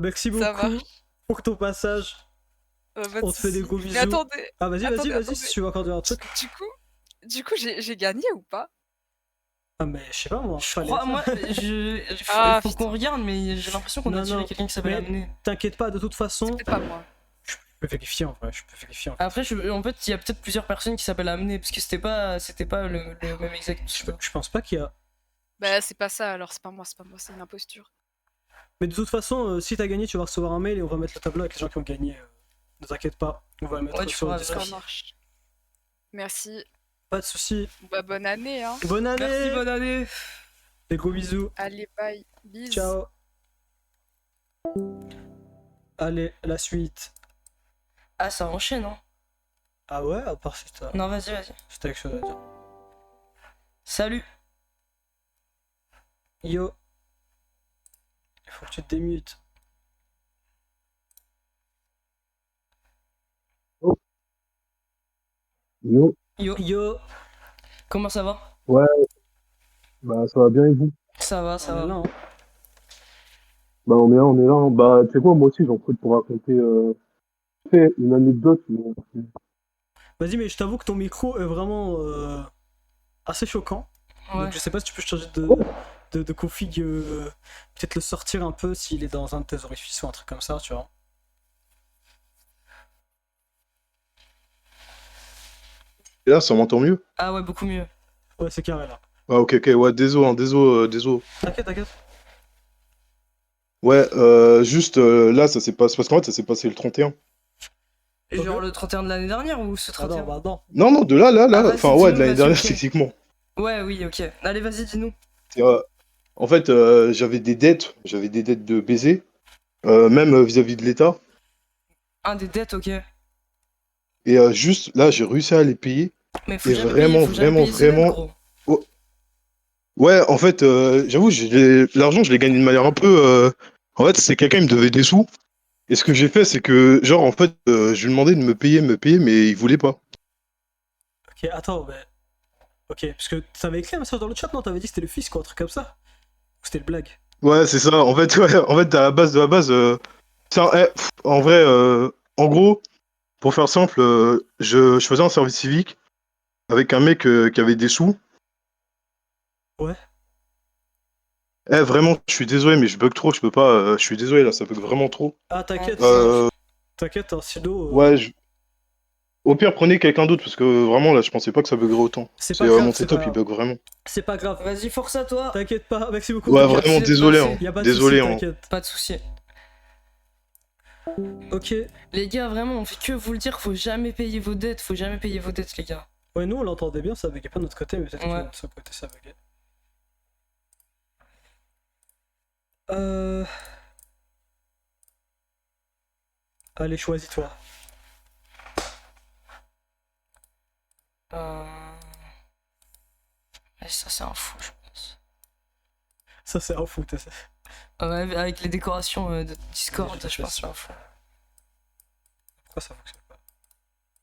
Merci Ça beaucoup marche. pour ton passage. Pas de On te fait des soucis. gros Mais bisous. attendez, Ah, vas-y, attendez, vas-y, attendez. si tu veux encore dire un truc. Du coup, j'ai gagné ou pas? Ah, mais je sais pas moi. Je fallait crois, ça. moi, Ah, faut qu'on putain. regarde, mais j'ai l'impression qu'on a Non, tiré non, quelqu'un qui s'appelle mais- Amené. T'inquiète pas, de toute façon. C'est peut-être pas moi. Je peux vérifier en vrai. Je peux vérifier en fait. Après, en fait, il y a peut-être plusieurs personnes qui s'appellent Amené, parce que c'était pas le même exact. Je pense pas qu'il y a. Bah, c'est pas ça, alors c'est pas moi, c'est une imposture. Mais de toute façon, si t'as gagné, tu vas recevoir un mail et on va mettre le tableau avec les gens qui ont gagné. Ne t'inquiète pas, on va le mettre Ouais, tu sur le pourras Discord. Ça marche. Merci. Pas de soucis. Bah, bonne année, hein. Bonne année. Merci, bonne année. Des gros bisous. Allez, bye. Bisous. Ciao. Allez, la suite. Ah, ça enchaîne, hein. Ah ouais, à part si t'as Non, vas-y, vas-y. si t'as quelque chose à dire. Salut. Yo. Il faut que tu te démutes. Yo, Yo, Yo. comment ça va? ouais, bah ça va bien et vous? Ça va, ça va. Là, hein. Bah on est là, hein. Bah tu sais quoi, moi aussi j'en profite pour raconter une anecdote. Vas-y, mais je t'avoue que ton micro est vraiment assez choquant. Ouais. Donc je sais pas si tu peux changer de config. Peut-être le sortir un peu s'il est dans un de tes orifices ou un truc comme ça, tu vois. Et là, ça m'entend mieux? Ah ouais, beaucoup mieux. Ouais, c'est carré là. Ah ok, ouais, désolé, hein, désolé. T'inquiète, t'inquiète. Ouais, juste là, ça s'est passé, parce qu'en fait, ça s'est passé le 31. Et Ok. genre le 31 de l'année dernière ou ce Ah 31? non, bah non. Non, de là, Ah, vas-y, enfin ouais, de dis-nous, l'année vas-y, dernière, ok. techniquement. Ouais, oui, ok. Allez, vas-y, dis-nous. C'est, en fait, j'avais des dettes de baiser, même vis-à-vis de l'État. Un des dettes, ok. Et juste là, j'ai réussi à les payer. Mais faut Et jamais vraiment, payer, faut jamais payer ses dettes, vraiment- gros. Ouais, en fait, j'avoue, l'argent, je l'ai gagné de manière un peu. En fait, c'est quelqu'un qui me devait des sous. Et ce que j'ai fait, c'est que, genre, en fait, je lui demandais de me payer, mais il voulait pas. Ok, attends, mais. Ok, parce que t'avais écrit un message dans le chat, non? T'avais dit que c'était le fils, quoi, un truc comme ça? Ou c'était le blague? Ouais, c'est ça. En fait, ouais, à la base de la base, en vrai, en gros, pour faire simple, je faisais un service civique avec un mec qui avait des sous. Ouais. Vraiment, je suis désolé, mais je bug trop, je peux pas. Je suis désolé, là, ça bug vraiment trop. Ah, t'inquiète, Euh, t'inquiète, hein, sinon. ouais, au pire, prenez quelqu'un d'autre, parce que vraiment, là, je pensais pas que ça buggerait autant. C'est pas grave, mon c'est setup, pas il grave. bug vraiment. C'est pas grave. Vas-y, force à toi. T'inquiète pas, merci beaucoup. Ouais, t'inquiète. vraiment, c'est désolé, passé. hein. Y a pas de Désolé, soucis, hein. t'inquiète. Pas de soucis. Ok. Les gars, vraiment, on fait que vous le dire, faut jamais payer vos dettes, faut jamais payer vos dettes, les gars. Ouais, nous on l'entendait bien, ça buguait pas de notre côté, mais peut-être que Ouais. de notre côté ça buguait. Allez, choisis-toi. Ouais, ça, c'est un fou, je pense. Ça, c'est un fou, t'as ça. Ouais, avec les décorations de Discord, Je je pense que c'est un fou. Pourquoi ça fonctionne pas?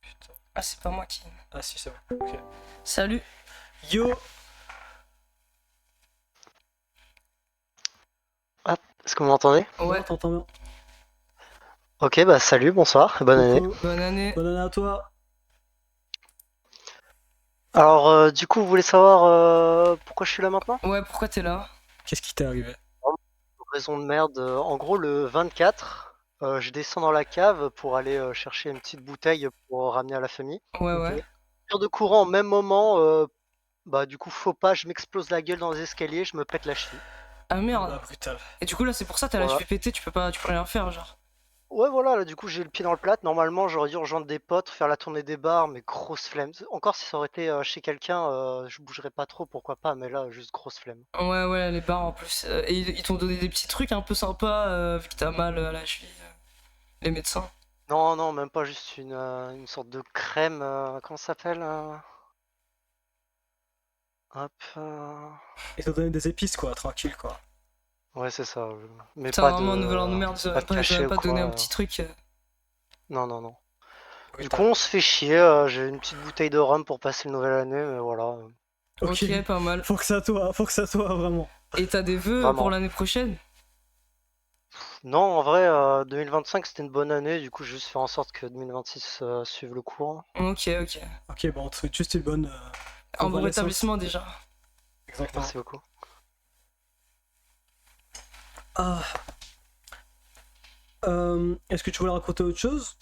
Putain. Ah, c'est pas moi qui. Ah, si, c'est bon. Ok. Salut. Yo! Est-ce que vous m'entendez? Ouais, T'entends bien? Ok, bah salut, bonsoir, bonne année. Coucou. bonne année. Bonne année à toi. Alors, du coup, vous voulez savoir pourquoi je suis là maintenant? Ouais, pourquoi t'es là? Qu'est-ce qui t'est arrivé? Raison de merde. En gros, le 24, je descends dans la cave pour aller chercher une petite bouteille pour ramener à la famille. Ouais, Ok. ouais. Rupture de courant au même moment, bah du coup, faux pas, je m'explose la gueule dans les escaliers, je me pète la cheville. Ah merde. Bah, brutal. Et du coup, là, c'est pour ça, t'as la Voilà. cheville pétée, tu peux rien faire, genre. Ouais, voilà, là, du coup, j'ai le pied dans le plat. Normalement, j'aurais dû rejoindre des potes, faire la tournée des bars, mais grosse flemme. Encore si ça aurait été chez quelqu'un, je bougerais pas trop, pourquoi pas, mais là, juste grosse flemme. Ouais, ouais, les bars en plus. Et ils t'ont donné des petits trucs un peu sympas, vu que t'as mal à la cheville. Les médecins. Non, non, même pas juste une sorte de crème, comment ça s'appelle Hop. Ils t'ont donné des épices, quoi, tranquille, quoi. Ouais, c'est ça. Mais Putain, pas vraiment, un nouvel an de merde, pas de ils cachet t'auraient ou pas donné un quoi. petit truc. Non, non, non. Du Brutal. coup, on se fait chier. J'ai une petite bouteille de rhum pour passer une nouvelle année, mais voilà. Ok, Ok, pas mal. faut que ça soit, vraiment. Et t'as des vœux Vraiment. pour l'année prochaine? Non, en vrai, 2025 c'était une bonne année. Du coup, je vais juste faire en sorte que 2026 suive le cours. Ok, ok. Ok, bon, on te souhaite juste une bonne Un bon convalescence. rétablissement déjà. Exactement. Merci beaucoup. Ah. Est-ce que tu voulais raconter autre chose?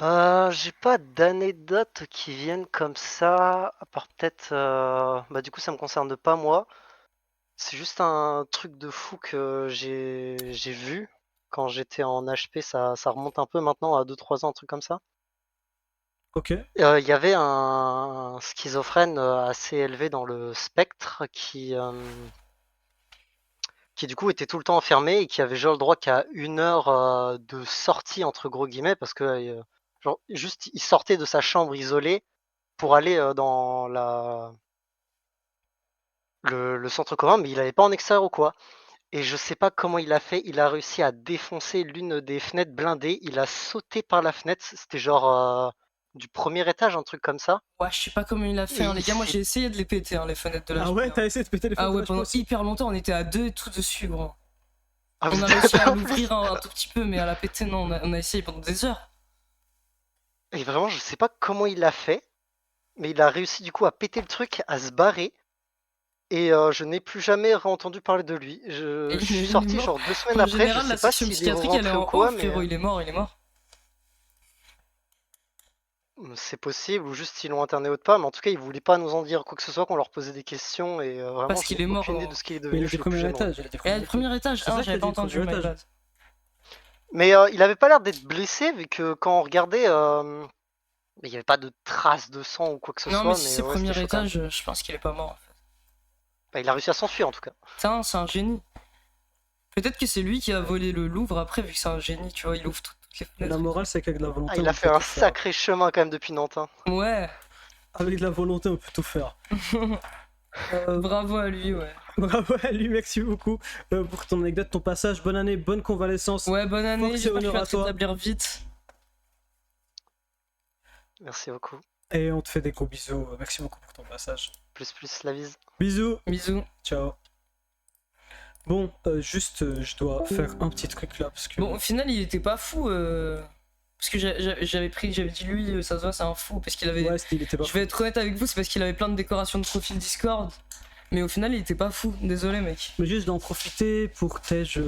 J'ai pas d'anecdotes qui viennent comme ça, à part peut-être. Bah, du coup, ça me concerne pas moi. C'est juste un truc de fou que j'ai vu quand j'étais en HP. Ça remonte un peu maintenant à 2-3 ans, un truc comme ça. Ok. Il y avait un schizophrène assez élevé dans le spectre qui du coup était tout le temps enfermé et qui avait genre le droit qu'à 1 heure de sortie entre gros guillemets parce que genre juste il sortait de sa chambre isolée pour aller dans le centre commun, mais il n'allait pas en extérieur ou quoi. Et je sais pas comment il a fait, il a réussi à défoncer l'une des fenêtres blindées, il a sauté par la fenêtre, c'était genre du premier étage, un truc comme ça. Ouais, je sais pas comment il a fait, Et hein, les il gars. Moi, s'est... j'ai essayé de les péter, hein, les fenêtres de la Ah ouais, HP, hein. t'as essayé de péter les Ah fenêtres de ouais, la pendant aussi? hyper longtemps, on était à deux et tout dessus, gros. Ah, On a putain, réussi à en plus. l'ouvrir un tout petit peu, mais à la péter, non, on a essayé pendant des heures. Et vraiment, je sais pas comment il l'a fait, mais il a réussi du coup à péter le truc, à se barrer. Et je n'ai plus jamais entendu parler de lui. Et Je suis il est sorti mort. genre 2 semaines En après, je général, sais la pas section s'il est psychiatrique, elle est rentré ou en haut, quoi, mais frérot, il est mort, il est mort. c'est possible, ou juste ils l'ont interné autre part, mais en tout cas ils voulaient pas nous en dire quoi que ce soit, qu'on leur posait des questions, et vraiment Parce je qu'il n'ai est mort, aucune idée gros. de ce qu'il est Mais il devenu, était je l'ai plus premier jamais étage, revu. il était Et le premier étage. premier étage, C'est ah, ça j'avais qu'il pas a dit, entendu, premier my étage. bad. Mais il avait pas l'air d'être blessé, vu que quand on regardait, il n'y avait pas de traces de sang ou quoi que ce Non, mais soit, si mais c'est ouais, c'était premier chaud quand même. étage, je pense qu'il est pas mort, en fait. Bah, il a réussi à s'enfuir en tout cas. Putain, c'est un génie. Peut-être que c'est lui qui a volé le Louvre après, vu que c'est un génie, tu vois, il ouvre toutes les Mais la fenêtres. morale, c'est qu'avec de la Ah, volonté, il on a fait peut un tout faire. sacré chemin quand même depuis Nantes. Hein. Ouais, Avec de la volonté, on peut tout faire. bravo à lui, ouais. Bravo à lui, merci beaucoup pour ton anecdote, ton passage. Bonne année, bonne convalescence. Ouais, bonne année, Force et j'espère que tu honneur vas à te toi. rétablir vite. Merci beaucoup. Et on te fait des gros bisous. Merci beaucoup pour ton passage. Plus la vise. Bisous. Bisous. Ciao. Bon, je dois faire un petit truc là parce que. Bon, au final, il était pas fou, parce que j'avais dit lui, ça se voit, c'est un fou, parce qu'il avait... Ouais, il était pas. Je vais être honnête avec vous, c'est parce qu'il avait plein de décorations de profil Discord. Mais au final, il était pas fou. Désolé, mec. Mais juste d'en profiter pour t'ai-je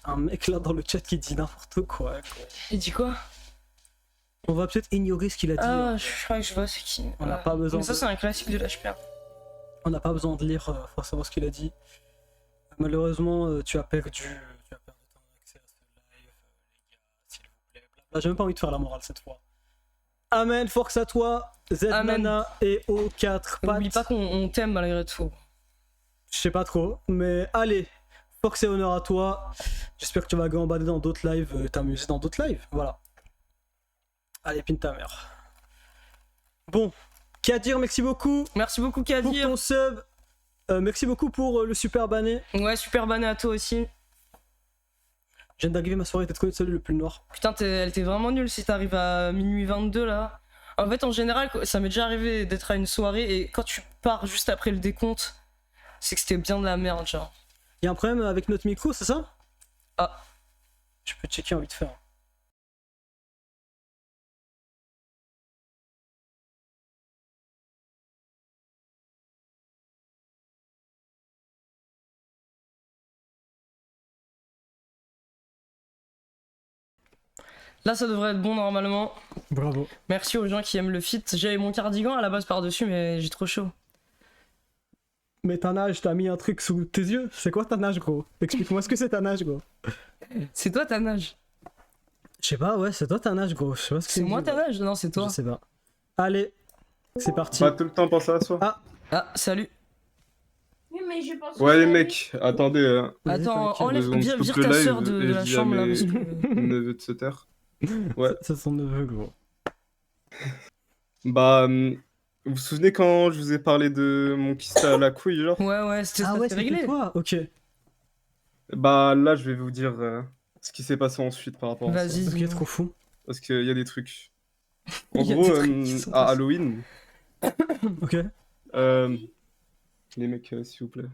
un mec là dans le chat qui dit n'importe quoi. Il dit quoi? On va peut-être ignorer ce qu'il a dit. Ah, je crois que je vois c'est qui. On n'a pas besoin Mais ça, de- c'est un classique de l'HP. On n'a pas besoin de lire pour savoir ce qu'il a dit. Malheureusement, tu as perdu ton accès à ce live, les gars, s'il vous plaît. Blabla. J'ai même pas envie de faire la morale cette fois. Amen, force à toi, Amen. Z-Nana et O4 N'oublie pas pattes. qu'on t'aime malgré tout. Je sais pas trop, mais allez, force et honneur à toi. J'espère que tu vas gambader dans d'autres lives, t'amuser dans d'autres lives. Voilà. Allez, pine ta mère. Bon, Kadir, merci beaucoup Merci beaucoup, pour Kadir. ton sub. Merci beaucoup pour le super banné. Ouais, super banné à toi aussi. Je viens d'arriver, ma soirée était trop salut le plus noir. Putain, elle était vraiment nulle si t'arrives à minuit 22 là. En fait, en général, ça m'est déjà arrivé d'être à une soirée et quand tu pars juste après le décompte, c'est que c'était bien de la merde, genre. Y'a un problème avec notre micro, c'est ça? Ah. Je peux checker en vite fait. Là, ça devrait être bon normalement. Bravo. Merci aux gens qui aiment le fit. J'avais mon cardigan à la base par-dessus, mais j'ai trop chaud. Mais ta nage, t'as mis un truc sous tes yeux. C'est quoi ta nage, gros? Explique-moi ce que c'est ta nage, gros. C'est toi ta nage. Je sais pas, ouais, c'est toi ta nage, gros. Je sais pas ce que C'est moi dit, ta ouais. nage? Non, c'est toi. Je sais pas. Allez, c'est parti. Pas tout le temps penser à soi. Ah, salut. Oui, mais j'ai pensé Ouais, les à mecs, attendez. Vas-y, Attends, t'inquiète. enlève, on vire coupe le ta live sœur de et la je dis à chambre là. mes Parce que... neveux de se taire. Ouais. C'est son neveu, gros. Bah, vous vous souvenez quand je vous ai parlé de mon kyste à la couille, genre? Ouais, c'était Ah ça, ouais, c'est c'était réglé. toi. Ok. Bah, là, je vais vous dire ce qui s'est passé ensuite par rapport à ça. Vas-y. Ok, trop fou. Parce qu'il y a des trucs. En Il y a gros, des trucs qui sont à passés. Halloween, Ok. les mecs, s'il vous plaît.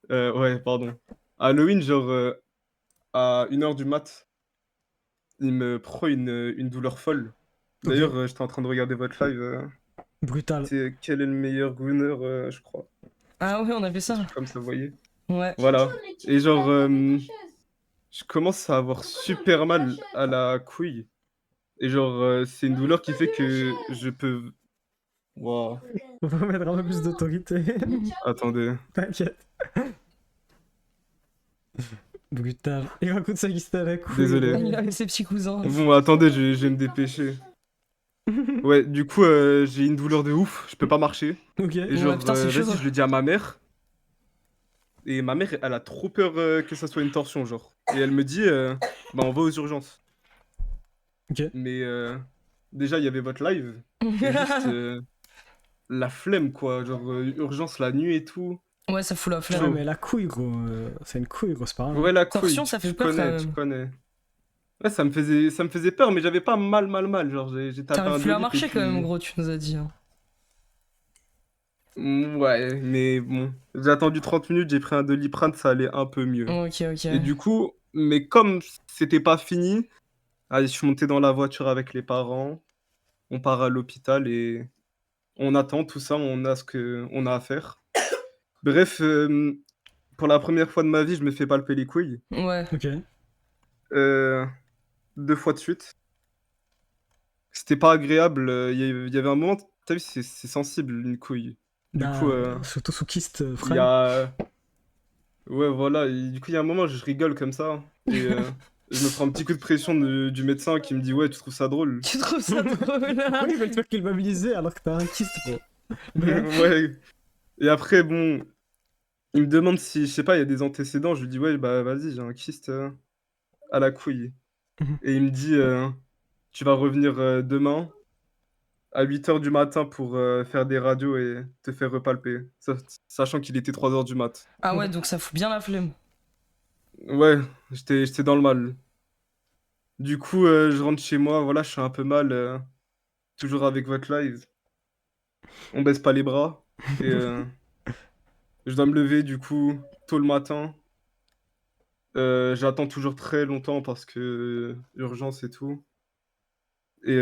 Ouais, pardon. À Halloween, genre, à 1h du mat, il me prend une douleur folle. Ok. D'ailleurs, j'étais en train de regarder votre live. Brutal. C'est quel est le meilleur Gunner, je crois. Ah ouais, on a fait ça. Comme ça, vous voyez. Ouais. Voilà. Et genre, je commence à avoir super mal à la couille. Et genre, c'est une douleur qui fait que je peux... Waouh. On va mettre un peu plus d'autorité. Attendez. T'inquiète. Brutal. Il raconte ça qui se à la couille. Désolé. gros. Il avait ses petits cousins. Bon, attendez, je vais me dépêcher. Ouais, du coup, j'ai une douleur de ouf. Je peux pas marcher. Ok. Et genre, putain, c'est chaud, vas-y, ça. je le dis à ma mère. Et ma mère, elle a trop peur que ça soit une torsion, genre. Et elle me dit, bah, on va aux urgences. Ok. Mais déjà, il y avait votre live. Et juste la flemme, quoi. Genre, urgence la nuit et tout. Ouais, ça fout la Ouais, flemme. mais la couille, gros. C'est une couille, gros, c'est pas grave. Ouais, la Torsion, couille, ça fait tu peur, quand connais, même. tu connais. Ouais, ça me faisait peur, mais j'avais pas mal. Genre, j'ai tapé un T'arrives plus à Dolip et marcher quand puis- même, gros, tu nous as dit. Hein. Ouais, mais bon. J'ai attendu 30 minutes, j'ai pris un Doliprane, ça allait un peu mieux. Ok. Et du coup, mais comme c'était pas fini, allez, je suis monté dans la voiture avec les parents. On part à l'hôpital et on attend tout ça, on a ce qu'on a à faire. Bref, pour la première fois de ma vie, je me fais palper les couilles. Ouais. Ok. 2 fois de suite. C'était pas agréable. Il y avait un moment, t'as vu, c'est sensible une couille. Du Bah, coup, surtout sous kyste, il y frère. a. Ouais, voilà. Et du coup, il y a un moment, je rigole comme ça. Et je me prends un petit coup de pression du médecin qui me dit: Ouais, tu trouves ça drôle? Tu trouves ça drôle? Pourquoi ils veulent te faire culpabiliser alors que t'as un kyste, gros? Bref. Ouais. Et après, bon, il me demande si, je sais pas, il y a des antécédents. Je lui dis: Ouais, bah vas-y, j'ai un kyste à la couille. Mhm. Et il me dit: Tu vas revenir demain à 8h du matin pour faire des radios et te faire repalper. Sachant qu'il était 3h du mat. Ah ouais, donc ça fout bien la flemme. Ouais, j'étais dans le mal. Du coup, je rentre chez moi, voilà, je suis un peu mal, toujours avec votre live. On baisse pas les bras. Et je dois me lever, du coup, tôt le matin. J'attends toujours très longtemps parce que urgence et tout. Et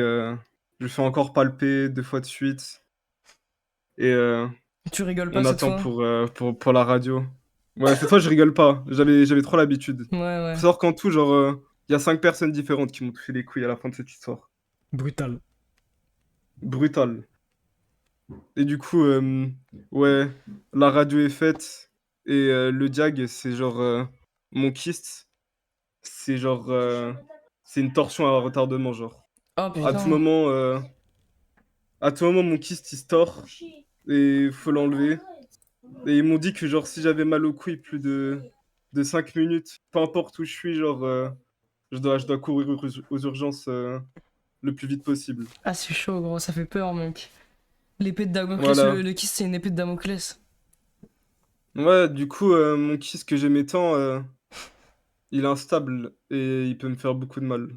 je fais encore palper 2 fois de suite. Et Tu rigoles pas on cette attend fois? pour la radio. Ouais, cette fois, je rigole pas. J'avais trop l'habitude. Ouais. Faut savoir qu'en tout, genre, il y a 5 personnes différentes qui m'ont touché les couilles à la fin de cette histoire. Brutal. Brutal. Et du coup, ouais, la radio est faite. Et le diag, c'est genre. Mon kyste, c'est genre. C'est une torsion à retardement, genre. Oh À putain. tout moment, mon kyste il se tord. Et faut l'enlever. Et ils m'ont dit que, genre, si j'avais mal aux couilles plus de 5 minutes, peu importe où je suis, genre, je dois courir aux urgences le plus vite possible. Ah, c'est chaud, gros, ça fait peur, mec. L'épée de Damoclès, Voilà. le kiss, c'est une épée de Damoclès. Ouais, du coup, mon kyste que j'aimais tant, il est instable et il peut me faire beaucoup de mal.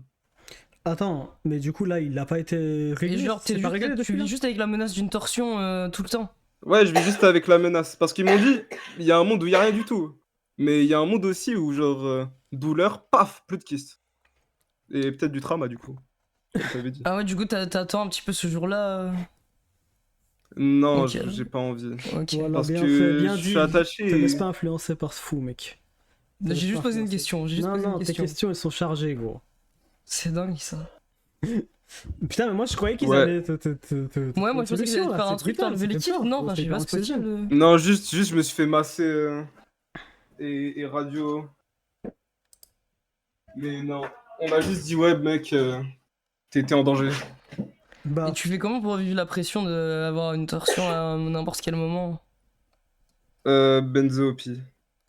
Attends, mais du coup, là, il a pas été Et réglé. genre, c'est pas réglé tu depuis vis là juste avec la menace d'une torsion tout le temps. Ouais, je vis juste avec la menace. Parce qu'ils m'ont dit, il y a un monde où il y a rien du tout. Mais il y a un monde aussi où, genre, douleur, paf, plus de kyste. Et peut-être du trauma, du coup. Comme t'avais dit. Ah ouais, du coup, t'attends un petit peu ce jour-là. Non, Ok. j'ai pas envie. Ok. Voilà, Parce bien que fait, bien je dit. suis attaché. Te laisse pas influencer par ce fou, mec. Te laisse J'ai juste pas posé une influencer. question. J'ai juste Non, posé non, une tes question. questions, elles sont chargées, gros. C'est dingue ça. Putain, mais moi je croyais qu'ils Ouais. allaient Ouais, moi je pensais qu'ils allaient te faire un truc, t'enlever les titres. Non, enfin, je sais pas, c'est possible. Non, juste, je me suis fait masser et radio. Mais non, on m'a juste dit, ouais, mec, t'étais en danger. Bah, Et tu fais comment pour vivre la pression d'avoir une torsion à n'importe quel moment? Benzo, Pi.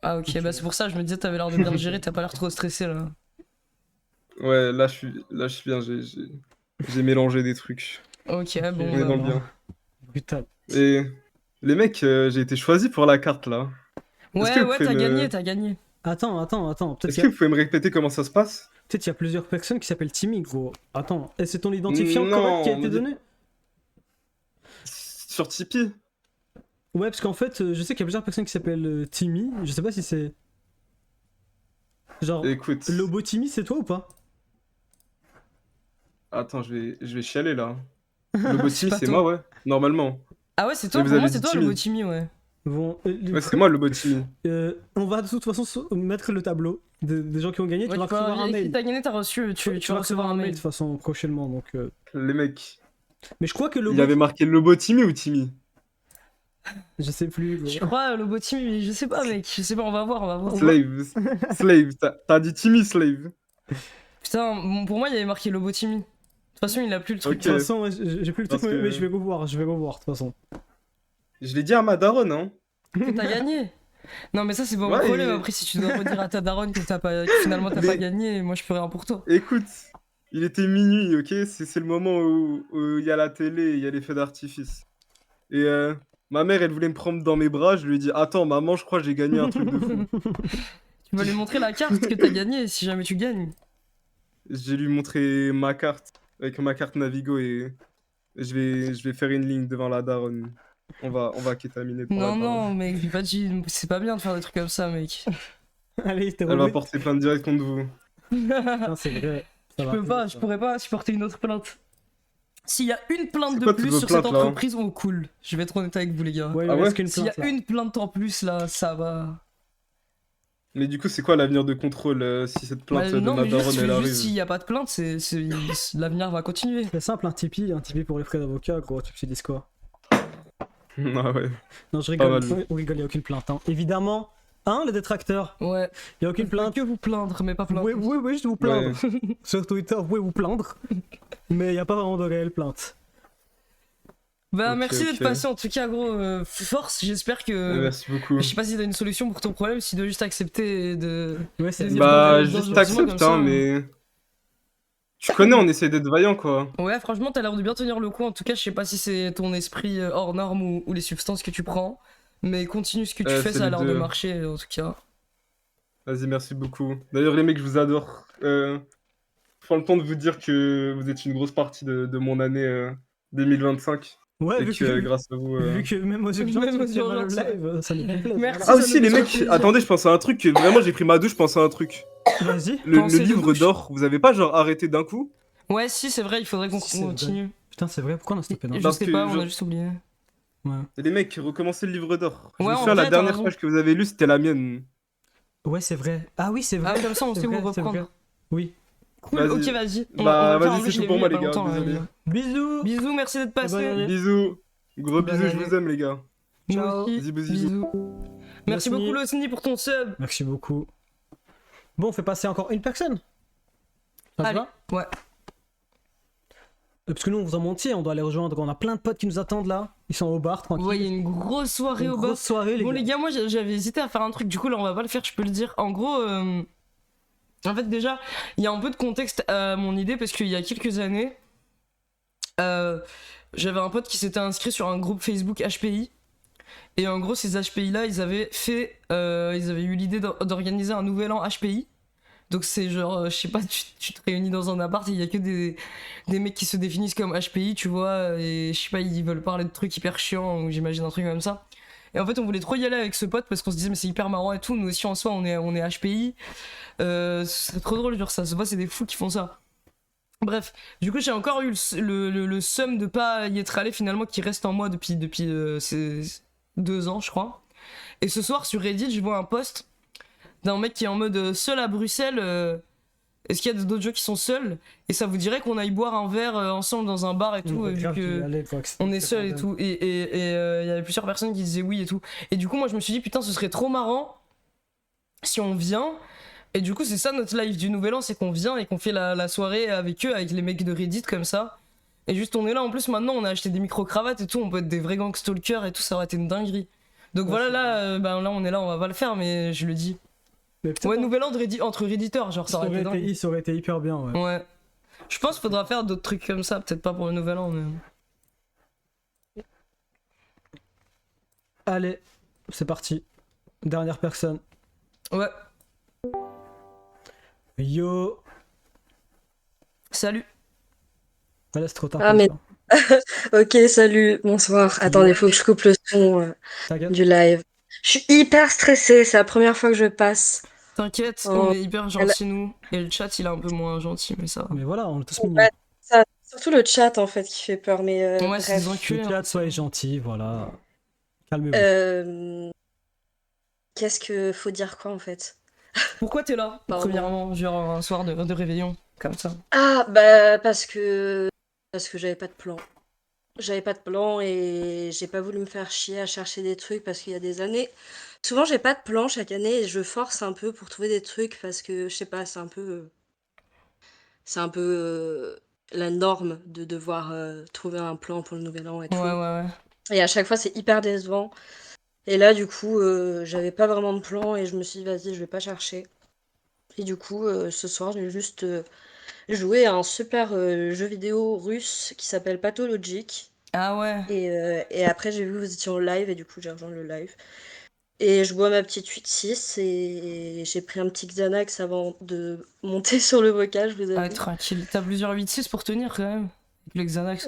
Ah ok, bah c'est pour ça, je me disais, t'avais l'air de bien le gérer, t'as pas l'air trop stressé là. Ouais, là, je suis bien, j'ai mélangé des trucs. Ok, bon, On est dans le bien. putain. Et les mecs, j'ai été choisi pour la carte, là. Est-ce que Ouais, vous ouais, pouvez t'as me- gagné, t'as gagné. Attends. Peut-être Est-ce qu'il que y, vous pouvez me répéter comment ça se passe? y a plusieurs personnes qui s'appellent Timmy, gros. Attends, et c'est ton identifiant Non, correct qui a on été me dit- donné? Sur Tipeee? Ouais, parce qu'en fait, je sais qu'il y a plusieurs personnes qui s'appellent Timmy. Je sais pas si c'est. Genre, Écoute, Lobo Timmy, c'est toi ou pas? attends, je vais chialer, là. Le C'est Botimi, pas c'est toi. moi, ouais, normalement. Ah ouais, c'est toi, Mais vous pour moi avez c'est dit toi le Timmy. Botimi, ouais. Bon, Ouais, c'est moi le Botimi. on va de toute façon mettre le tableau des gens qui ont gagné. Ouais, tu vas tu peux recevoir un écrit mail. t'as gagné, t'as reçu, tu vas recevoir un de mail. toute façon prochainement. Donc, Les mecs. mais je crois que Il Lobo, y avait marqué Lobo Timmy ou Timmy? je sais plus. gros. Je crois le Botimi, mais je sais pas mec, je sais pas, on va voir. Slave. Slave. T'as dit Timmy Slave. Putain, pour moi il y avait marqué le Botimi. De toute façon il a plus le truc. De toute façon, ouais, j'ai plus le truc, Parce que- mais je vais revoir. Je vais revoir de toute façon. Je l'ai dit à ma daronne, hein. Que t'as gagné. Non mais ça c'est pas mon Ouais, problème, et- après si tu dois redire à ta daronne que que finalement t'as Mais- pas gagné, moi je peux rien pour toi. Écoute, il était minuit, ok? C'est le moment où il y a la télé, il y a les feux d'artifice. Et ma mère, elle voulait me prendre dans mes bras. Je lui ai dit, attends, maman, je crois que j'ai gagné un truc de fou. Tu vas lui montrer la carte que t'as gagné si jamais tu gagnes. J'ai lui montré ma carte, avec ma carte Navigo, et je vais faire une ligne devant la daronne. On va kétaminer devant la Non, daronne. non, mec, j'ai pas dit. C'est pas bien de faire des trucs comme ça, mec. Allez, t'es Elle va revenu. porter plainte directe contre vous. Putain, c'est vrai. Ça va, Je pourrais pas supporter une autre plainte. S'il y a une plainte C'est de quoi plus toutes vos sur cette plaintes, là entreprise, on cool. Je vais être honnête avec vous, les gars. Ouais, il Ah me ouais reste qu'une S'il y plainte a là. une plainte en plus, là, ça va. Mais du coup, c'est quoi l'avenir de contrôle si cette plainte de non, ma mais daronne, elle juste arrive? s'il y a pas de plainte, l'avenir va continuer. C'est simple, un Tipeee pour les frais d'avocat, gros. Tu te dis quoi? Ah ouais. Non, je Pas rigole. mal. On rigole, y a aucune plainte. Hein. Évidemment, les détracteurs. Ouais. Y a aucune plainte. Que vous plaindre, mais pas plaindre. Oui, je vais vous plaindre. Sur Twitter, vous pouvez vous plaindre. Mais y a pas vraiment de réelle plainte. Bah, Ok, merci ok. d'être passé en tout cas, gros. Force, j'espère que. Merci beaucoup. Je sais pas si t'as une solution pour ton problème, si tu dois juste accepter de. Ouais, c'est Vas-y, Bah, dans- juste dans- comme t'acceptes, ça. hein, mais. Tu connais, on essaie d'être vaillant, quoi. Ouais, franchement, t'as l'air de bien tenir le coup. En tout cas, je sais pas si c'est ton esprit hors norme ou les substances que tu prends. Mais continue ce que tu fais, c'est ça a les l'air de deux. marcher en tout cas. Vas-y, merci beaucoup. D'ailleurs, les mecs, je vous adore. Prends le temps de vous dire que vous êtes une grosse partie de mon année 2025. Ouais, Et vu que que, grâce à vous. vu que même aux urgences, Même aux tu tiens le urgences, live, ça nous fait plaisir. Merci. Ah, ça aussi, nous les fait mecs, plaisir. attendez, je pense à un truc. Vraiment, j'ai pris ma douche, je pense à un truc. Vas-y. Le Pensez de livre douche. d'or, vous avez pas genre arrêté d'un coup? Ouais, si, c'est vrai, il faudrait qu'on C'est vrai. continue. Putain, c'est vrai, pourquoi on a stoppé dans Je Parce sais que pas, on je- a juste oublié. Et les mecs, recommencez le livre d'or. Je Ouais, me en souviens, vrai, la t'as dernière raison. page que vous avez lue, c'était la mienne. Ouais, c'est vrai. Ah oui, c'est vrai. Ah, comme ça, on c'est sait où vrai, c'est vrai. reprendre. Oui. Cool, Vas-y. ok, vas-y. On Bah, va le faire. En vas-y, plus, c'est je l'ai tout pour vu moi, il y a les pas gars, longtemps, désolé. gars. Bisous. Bisous, merci d'être Bonne passé. année. Bisous. Gros Bonne bisous, je année. vous aime, les gars. Nous Ciao. aussi. Bisous, bisous. Bisous. Merci Merci. beaucoup, Losni, pour ton sub. Merci beaucoup. Bon, on fait passer encore une personne. Ça te Allez, va ouais. Parce que nous, on vous a menti, on doit aller rejoindre. On a plein de potes qui nous attendent là. Ils sont au bar, tranquille. Ouais, il y a une grosse soirée Une au bar. grosse soirée, les Bon, gars. les gars, moi j'avais hésité à faire un truc, du coup là on va pas le faire, je peux le dire. En gros, en fait, déjà, il y a un peu de contexte à mon idée parce qu'il y a quelques années, j'avais un pote qui s'était inscrit sur un groupe Facebook HPI. Et en gros, ces HPI là, ils avaient eu l'idée d'organiser un nouvel an HPI. Donc c'est genre, je sais pas, tu te réunis dans un appart et il y a que des mecs qui se définissent comme HPI, tu vois, et je sais pas, ils veulent parler de trucs hyper chiants, ou j'imagine un truc comme ça. Et en fait, on voulait trop y aller avec ce pote parce qu'on se disait, mais c'est hyper marrant et tout, nous aussi en soi, on est HPI. C'est trop drôle, genre ça se voit, c'est des fous qui font ça. Bref, du coup, j'ai encore eu le seum de pas y être allé finalement, qui reste en moi depuis ces 2 ans, je crois. Et ce soir, sur Reddit, je vois un post d'un mec qui est en mode seul à Bruxelles est-ce qu'il y a d'autres gens qui sont seuls et ça vous dirait qu'on aille boire un verre ensemble dans un bar et tout, vu que on est seuls et tout. Et il y avait plusieurs personnes qui disaient oui et tout. Et du coup, moi je me suis dit, putain, ce serait trop marrant si on vient. Et du coup, c'est ça notre live du Nouvel An, c'est qu'on vient et qu'on fait la soirée avec eux, avec les mecs de Reddit comme ça. Et juste, on est là. En plus, maintenant, on a acheté des micro-cravates et tout, on peut être des vrais gangstalkers et tout, ça aurait été une dinguerie. Donc Ouais, voilà, c'est là, on est là, on va pas le faire, mais je le dis. Mais putain, Ouais, Nouvel An entre Redditeurs, genre, ça aurait été dingue. ça aurait été hyper bien, ouais. Ouais. Je pense qu'il faudra faire d'autres trucs comme ça, peut-être pas pour le Nouvel An, mais. Allez, c'est parti. Dernière personne. Ouais. Yo. Salut. Ah, là, c'est trop tard. Ah, pour mais- ça. Ok, salut, bonsoir. Attendez, faut que je coupe le son T'inquiète. du live. Je suis hyper stressée, c'est la première fois que je passe. T'inquiète, Oh. on est hyper gentils, nous. Et le chat, il est un peu moins gentil, mais ça va. Mais voilà, on est tous mignons. Ouais, ça, surtout le chat en fait qui fait peur, mais Ouais, c'est bref. des enculés. Le hein. chat, soyez gentil, voilà. Calmez-vous. Qu'est-ce que faut dire quoi en fait? Pourquoi t'es là, Pardon. premièrement, genre un soir de réveillon, comme ça? Ah, bah parce que j'avais pas de plan. J'avais pas de plan et j'ai pas voulu me faire chier à chercher des trucs parce qu'il y a des années. Souvent, j'ai pas de plan chaque année et je force un peu pour trouver des trucs parce que je sais pas, c'est un peu la norme de devoir trouver un plan pour le nouvel an et tout. Ouais. Et à chaque fois, c'est hyper décevant. Et là, du coup, j'avais pas vraiment de plan et je me suis dit, vas-y, je vais pas chercher. Et du coup, ce soir, j'ai juste joué à un super jeu vidéo russe qui s'appelle Pathologic. Ah ouais. Et après, j'ai vu que vous étiez en live et du coup, j'ai rejoint le live. Et je bois ma petite 8-6 et j'ai pris un petit Xanax avant de monter sur le vocal, je vous Ah, avoue. tranquille. T'as plusieurs 8-6 pour tenir quand même. Avec le Xanax.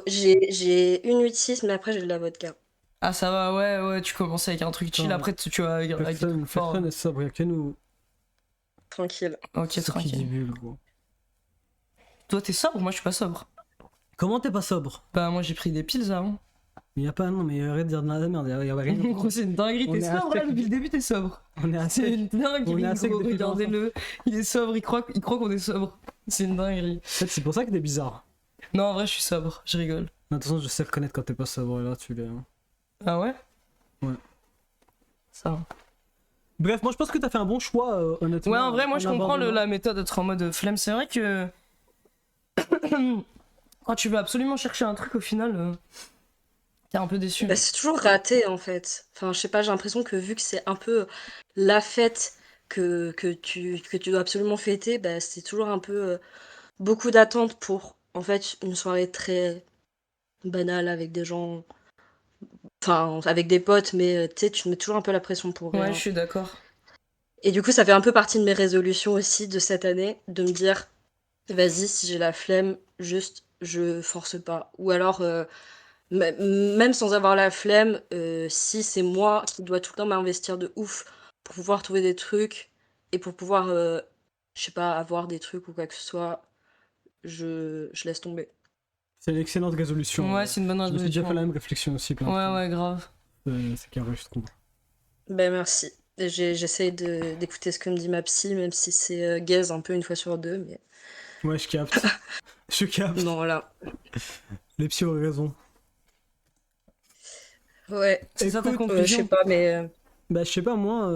J'ai une 8-6, mais après, j'ai de la vodka. Ah, ça va, ouais, tu commences avec un truc chill, Attends, après tu vas avec des Personne, trucs forts. personne est sobre, y'a que nous. Tranquille. Ok, C'est qui tranquille. divulgue, gros. Toi, t'es sobre? Moi, je suis pas sobre. Comment t'es pas sobre? Bah, moi, j'ai pris des piles avant. Mais y'a pas, non, mais arrête de dire de la merde, y'a rien. Gros, c'est une dinguerie. On T'es est à sobre là sec. depuis le début, t'es sobre. On est C'est assez. une On est dinguerie, à sec gros. depuis Regardez-le. Il est sobre, il croit qu'on est sobre. C'est une dinguerie. En fait, c'est pour ça que t'es bizarre. Non, en vrai, je suis sobre. Je rigole. De toute façon, je sais reconnaître quand t'es pas sobre, là, tu l'es. Ah ouais? Ouais. Ça va. Bref, moi je pense que t'as fait un bon choix, honnêtement. Ouais, en vrai, moi je comprends abordant. la méthode d'être en mode flemme. C'est vrai que quand tu veux absolument chercher un truc, au final, t'es un peu déçu. Bah, c'est toujours raté en fait. Enfin, je sais pas, j'ai l'impression que vu que c'est un peu la fête que tu dois absolument fêter, bah, c'est toujours un peu beaucoup d'attentes pour en fait une soirée très banale avec des gens, enfin avec des potes, mais tu sais, tu te mets toujours un peu la pression pour Ouais, rien. je suis d'accord. Et du coup, ça fait un peu partie de mes résolutions aussi de cette année, de me dire, vas-y, si j'ai la flemme, juste je force pas. Ou alors, même sans avoir la flemme, si c'est moi qui dois tout le temps m'investir de ouf pour pouvoir trouver des trucs et pour pouvoir, je sais pas, avoir des trucs ou quoi que ce soit, je laisse tomber. C'est une excellente résolution. Ouais, c'est une bonne Je me suis déjà résolution. fait la même réflexion aussi, plein de fois. Ouais, grave. C'est carré, je trouve. Ben merci. Et j'essaye d'écouter ce que me dit ma psy, même si c'est gaze un peu une fois sur deux, mais Ouais, je capte. Je capte. non, voilà. Les psys ont raison. Ouais, C'est ça ta Écoute, je sais conclusion? pas, mais Bah, je sais pas, moi.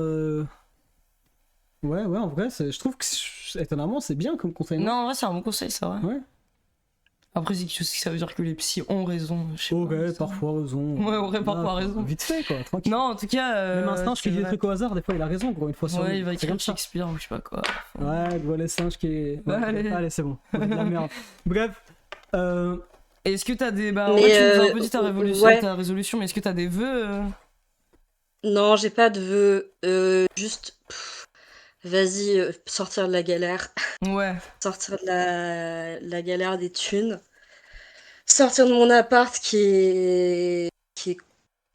Ouais, en vrai, je trouve que étonnamment, c'est bien comme conseil. Non, en vrai, c'est un bon conseil, ça, ouais. Ouais. Après, c'est quelque chose qui ça veut dire que les psys ont raison. Je sais pas, Ouais, ça. parfois raison. Ouais, aurait parfois raison. Vite fait, quoi, tranquille. Non, en tout cas. Même un singe qui c'est dit des vrai. trucs au hasard, des fois il a raison, gros, une fois sur Ouais, mille. il va C'est écrire comme ça. Shakespeare ou je sais pas quoi. Ouais, je vois les singes qui est. Ouais, allez. c'est bon. On dit de la merde. Bref. Est-ce que t'as des. Bah, Mais, ouais, tu nous as un peu dit ta ouais. résolution, mais est-ce que t'as des vœux non, j'ai pas de vœux. Juste, vas-y, sortir de la galère. Ouais. Sortir de la galère des thunes. Sortir de mon appart qui est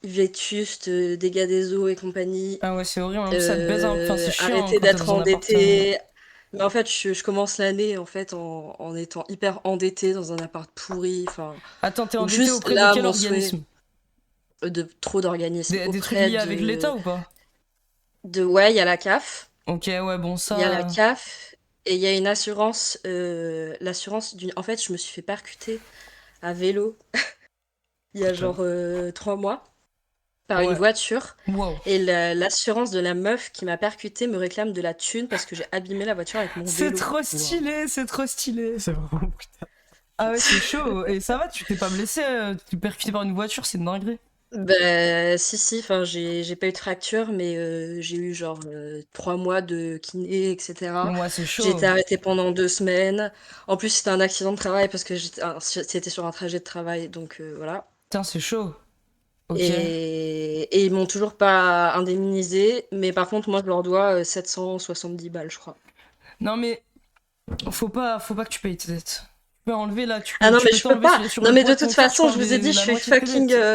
vétuste, dégâts des eaux et compagnie. Ah ouais, c'est horrible, en plus, ça te baise un peu. Enfin, c'est chiant. Arrêter quand t'es d'être dans un endetté. Mais en fait, je commence l'année en fait en étant hyper endettée dans un appart pourri. Enfin, Attends, t'es Donc endetté juste auprès là, de quel mon souhait. organisme? de trop d'organismes. Des trucs auprès liés avec de- l'État ou pas? Ouais, il y a la CAF. Ok, ouais, bon, ça. Il y a la CAF Et il y a une assurance, l'assurance d'une. En fait, je me suis fait percuter à vélo il y a genre 3 mois par une Ouais. voiture. Wow. Et l'assurance de la meuf qui m'a percuté me réclame de la thune parce que j'ai abîmé la voiture avec mon C'est vélo. trop stylé, c'est trop stylé. C'est vraiment brutal. Ah ouais, c'est chaud. Et ça va, tu t'es pas blessé, tu t'es percuté par une voiture, c'est une dinguerie. Ben, si, enfin, j'ai pas eu de fracture, mais j'ai eu genre 3 mois de kiné, etc. Ouais, c'est J'ai chaud. été arrêtée pendant 2 semaines. En plus, c'était un accident de travail parce que c'était sur un trajet de travail, donc voilà. Putain, c'est chaud. Ok. Et ils m'ont toujours pas indemnisé, mais par contre, moi, je leur dois 770 balles, je crois. Non mais faut pas que tu payes tes dettes. Tu peux enlever là, Ah non, tu mais peux je peux t'enlever pas. sur Non, le mais poids de de ton toute cœur, tu façon, je peux vous ai enlever dit, je la suis moitié de tes fucking. dettes.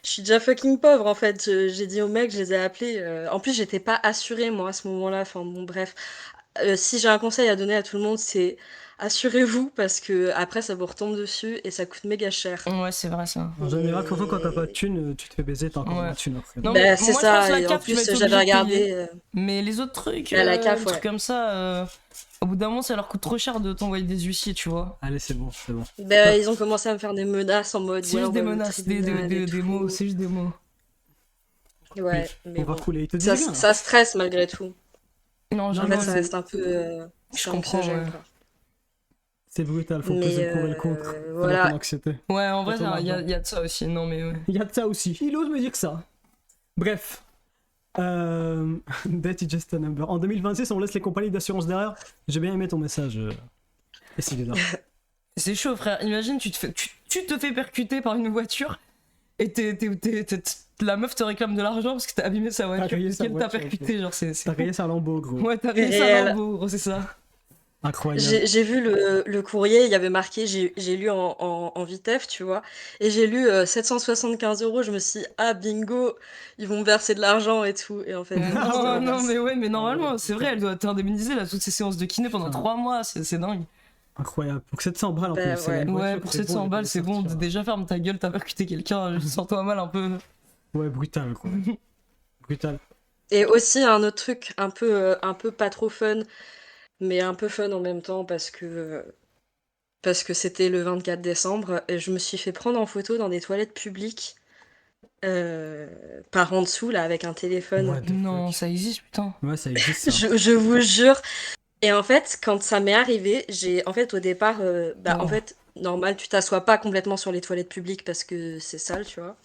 Je suis déjà fucking pauvre en fait. J'ai dit au mec, je les ai appelés. En plus, j'étais pas assurée moi à ce moment-là. Enfin bon, bref. Si j'ai un conseil à donner à tout le monde, c'est assurez-vous parce que après ça vous retombe dessus et ça coûte méga cher. Ouais, c'est vrai ça. En général, surtout quand t'as pas de Et... thune, tu te fais baiser, t'as encore Ouais. moins de thune après. Non mais Bah, c'est moi je pense ça. la Et en CAF, tu vas plus, être j'avais obligé de payer. regardé Mais les autres trucs, à la les CAF, trucs ouais. comme ça, au bout d'un moment, ça leur coûte trop cher de t'envoyer des huissiers, tu vois. Allez, c'est bon, c'est bon. Bah, ils ont commencé à me faire des menaces en mode C'est ouais, juste on des va au menaces, tribunal et des mots, tout. c'est juste des mots. Ouais, On mais va bon. rouler. Ils te Ça, disent rien. ça stresse malgré tout. Non, En Non, fait, non, j'avoue, ça c'est reste un peu. je C'est comprends, anxiogène, ouais. quoi. c'est brutal, faut Mais peser le pour et le contre. Ça dépend voilà. comment que c'était. Ouais, en vrai, ton il y argent. a de ça aussi, non mais ouais. Il y a de ça aussi. Il ose me dire ça. Bref. Debt is just a number. En 2026, on laisse les compagnies d'assurance derrière. J'ai bien aimé ton message. Et s'il est là. C'est chaud, frère. Imagine, tu te fais percuter par une voiture et la meuf te réclame de l'argent parce que t'as abîmé sa voiture. rayé Parce sa qu'elle t'a voiture, percuté, genre, c'est T'as fou. rayé sa lambeau, gros. Ouais, t'as C'est rayé sa réel. lambeau, gros, c'est ça. Incroyable. J'ai vu le courrier, il y avait marqué, j'ai lu en vitef, tu vois, et j'ai lu 775 euros, je me suis dit, ah bingo, ils vont me verser de l'argent et tout, et en fait, non, c'était Non, non, l'inverse. mais ouais, mais Ah, normalement, ouais, c'est vrai, elle doit t'indemniser là, toutes ces séances de kiné pendant Putain. 3 mois, c'est dingue. Incroyable. Pour 700 balles en Bah, plus. c'est ouais. une Ouais, voiture, pour c'est 700 bon, balles, de c'est bon. sortir. Déjà, ferme ta gueule, t'as percuté quelqu'un, sens-toi mal un peu. Ouais, brutal, gros. Brutal. Et aussi un autre truc un peu pas trop fun, mais un peu fun en même temps parce que c'était le 24 décembre, et je me suis fait prendre en photo dans des toilettes publiques euh, par en dessous là avec un téléphone. What the Non, fuck. ça existe, putain. Ouais, ça existe ça. Je vous jure. Et en fait, quand ça m'est arrivé, en fait, au départ, en Wow. fait, normal, tu t'assois pas complètement sur les toilettes publiques parce que c'est sale, tu vois.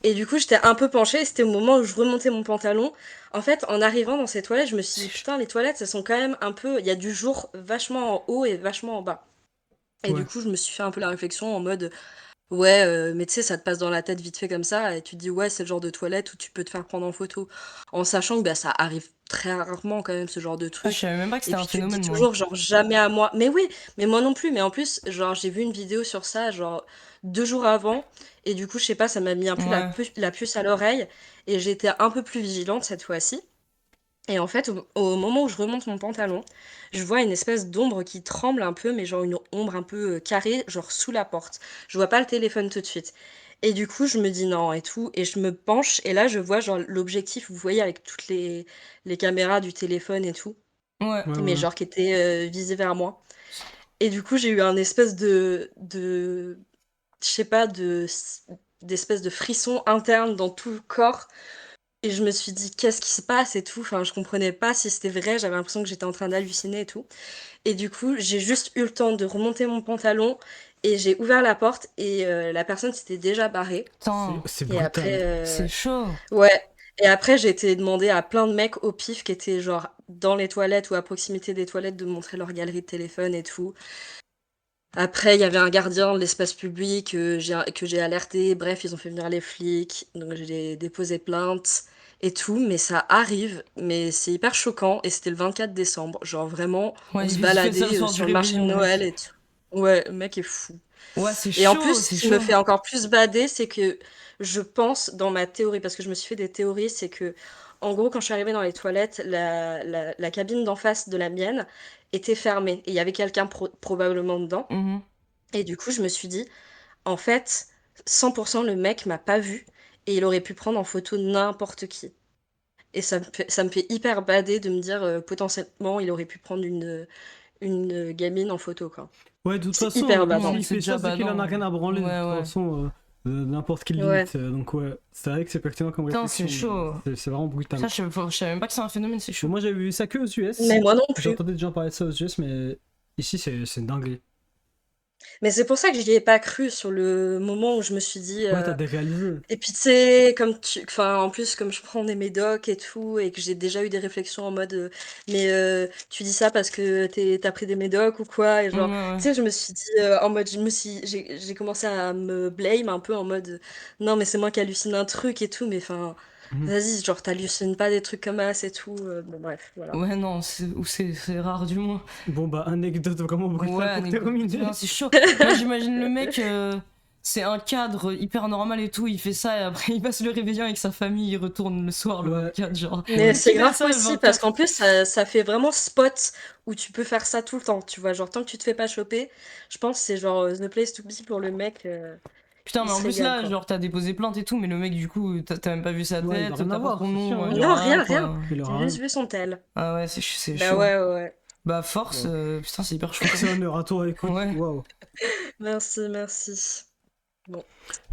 Et du coup, j'étais un peu penchée, et c'était au moment où je remontais mon pantalon. En fait, en arrivant dans ces toilettes, je me suis dit, putain, les toilettes, elles sont quand même un peu. Il y a du jour vachement en haut et vachement en bas. Et Ouais. du coup, je me suis fait un peu la réflexion en mode, ouais, mais tu sais, ça te passe dans la tête vite fait comme ça, et tu te dis, ouais, c'est le genre de toilette où tu peux te faire prendre en photo. En sachant que bah, ça arrive très rarement quand même, ce genre de Ah, je truc. savais même pas que Et c'était un puis tu te dis phénomène, moi. toujours, genre, jamais à moi. Mais oui, mais moi non plus. Mais en plus, genre, j'ai vu une vidéo sur ça, genre, 2 jours avant. Et du coup, je sais pas, ça m'a mis un peu Ouais. la puce à l'oreille. Et j'ai été un peu plus vigilante cette fois-ci. Et en fait, au moment où je remonte mon pantalon, je vois une espèce d'ombre qui tremble un peu, mais genre une ombre un peu carrée, genre sous la porte. Je vois pas le téléphone tout de suite. Et du coup, je me dis non et tout, et je me penche, et là, je vois genre l'objectif, vous voyez, avec toutes les caméras du téléphone et tout, Ouais. Ouais, mais ouais. genre qui était visé vers moi. Et du coup, j'ai eu un espèce je sais pas, d'espèce de frisson interne dans tout le corps. Et je me suis dit, qu'est-ce qui se passe et tout. Enfin, je comprenais pas si c'était vrai. J'avais l'impression que j'étais en train d'halluciner et tout. Et du coup, j'ai juste eu le temps de remonter mon pantalon et j'ai ouvert la porte et la personne s'était déjà barrée. Putain, C'est Et brutal. après, c'est chaud. ouais. Et après, j'ai été demander à plein de mecs au pif qui étaient genre dans les toilettes ou à proximité des toilettes de montrer leur galerie de téléphone et tout. Après, il y avait un gardien de l'espace public que j'ai alerté. Bref, ils ont fait venir les flics. Donc, j'ai déposé plainte et tout. Mais ça arrive. Mais c'est hyper choquant. Et c'était le 24 décembre. Genre, vraiment, Ouais, on se il fait ça le baladait soir du sur le marché de réveillon, Noël mec. et tout. Ouais, le mec est fou. Ouais, c'est Et en chaud, plus, c'est ce qui me chaud. fait encore plus bader, c'est que je pense dans ma théorie, parce que je me suis fait des théories, c'est que, en gros, quand je suis arrivée dans les toilettes, la cabine d'en face de la mienne était fermée. Et il y avait quelqu'un probablement dedans. Mhm. Et du coup, je me suis dit, en fait, 100% le mec m'a pas vu et il aurait pu prendre en photo n'importe qui. Et ça me fait hyper bader de me dire potentiellement il aurait pu prendre une gamine en photo, quoi. Ouais, de toute C'est façon, hyper badant. il C'est fait ça, déjà c'est qu'il en a badant. rien à branler, de Ouais, toute ouais. façon, n'importe quelle Ouais. limite. Donc ouais, c'est vrai que c'est pertinent comme Putain, réflexion. c'est chaud. C'est vraiment brutal. Ça, je savais même pas que c'est un phénomène, c'est chaud. Moi j'avais vu ça que aux US. Mais moi non J'ai plus. entendu des gens parler de ça aux US, mais ici c'est dingue. Mais c'est pour ça que j'y ai pas cru sur le moment où je me suis dit. Ouais, t'as déréalisé. Et puis tu sais, enfin en plus comme je prends des médocs et tout, et que j'ai déjà eu des réflexions en mode, tu dis ça parce que t'as pris des médocs ou quoi, et genre, Ouais, ouais. tu sais, je me suis dit en mode, j'ai commencé à me blame un peu en mode, non mais c'est moi qui hallucine un truc et tout, mais enfin, Mhm. vas-y, genre t'hallucines pas des trucs comme ça et tout, bon bref, voilà. Ouais, non, c'est rare du moins. Bon bah, anecdote vraiment brutale Ouais, pour anecdote. terminer. Putain, c'est chaud. Moi, j'imagine le mec, c'est un cadre hyper normal et tout, il fait ça et après il passe le réveillon avec sa famille, il retourne le soir le Ouais. 24, genre. Mais c'est Qui fait grave ça, le possible 24? parce qu'en plus ça fait vraiment spot où tu peux faire ça tout le temps, tu vois, genre tant que tu te fais pas choper, je pense que c'est genre the place to be pour le mec. Putain, Il mais en se plus régale, là, quoi. genre t'as déposé plainte et tout, mais le mec du coup, t'as même pas vu sa Ouais, il tête, a t'as rien à pas voir, son c'est nom, sûr, hein. il Non, aura rien, quoi. rien. Il aura J'ai rien. juste vu son tel. Ah ouais, c'est Bah chaud. ouais. Bah force, Ouais. putain, c'est hyper chaud. C'est honneur à toi, écoute. Ouais. Waouh. Merci.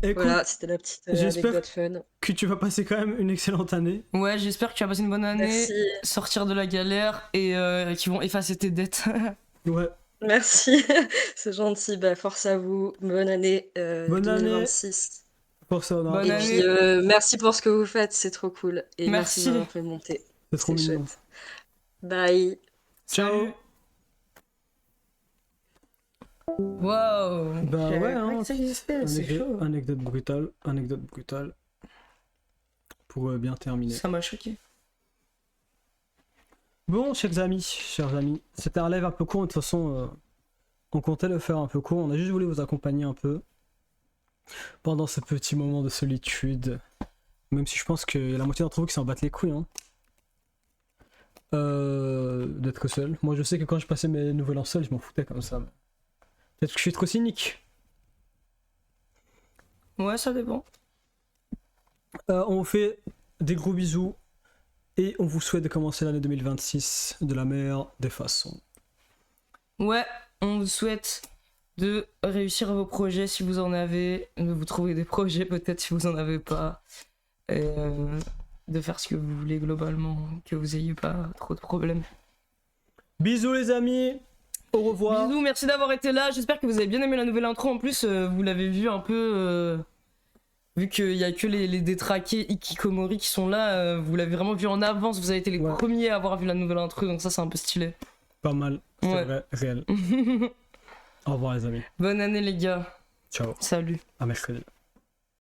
Écoute, Voilà, c'était la petite j'espère anecdote fun. que tu vas passer quand même une excellente année. Ouais, j'espère que tu vas passer une bonne année, Merci. sortir de la galère et qu'ils vont effacer tes dettes. Ouais. Merci. C'est gentil. Bah, force à vous. Bonne année Bonne année. 2026. Pour ça, on a Bonne Et année. puis, merci pour ce que vous faites. C'est trop cool. Et merci de Merci. m'avoir fait monter. C'est trop C'est mignon. chouette. Bye. Ciao. Salut. Waouh. Bah J'avais ouais, pas hein, que ça existait, c'est chaud. anecdote brutale. Pour bien terminer. Ça m'a choqué. Bon, chers amis, c'était un live un peu court, de toute façon, on comptait le faire un peu court, on a juste voulu vous accompagner un peu pendant ce petit moment de solitude, même si je pense qu'il y a la moitié d'entre vous qui s'en battent les couilles, hein. D'être seul. Moi je sais que quand je passais mes nouvel an seul, je m'en foutais comme ça. Mais... peut-être que je suis trop cynique. Ouais, ça dépend. On vous fait des gros bisous. Et on vous souhaite de commencer l'année 2026 de la meilleure des façons. Ouais, on vous souhaite de réussir vos projets si vous en avez, de vous trouver des projets peut-être si vous en avez pas, et de faire ce que vous voulez globalement, que vous ayez pas trop de problèmes. Bisous les amis, au revoir. Bisous, merci d'avoir été là, j'espère que vous avez bien aimé la nouvelle intro, en plus vous l'avez vu un peu, vu qu'il y a que les détraqués Ikikomori qui sont là, vous l'avez vraiment vu en avance, vous avez été les Ouais. premiers à avoir vu la nouvelle intro, donc ça c'est un peu stylé. Pas mal, c'est Ouais. vrai, réel. Au revoir les amis. Bonne année les gars, Ciao, salut. à mercredi.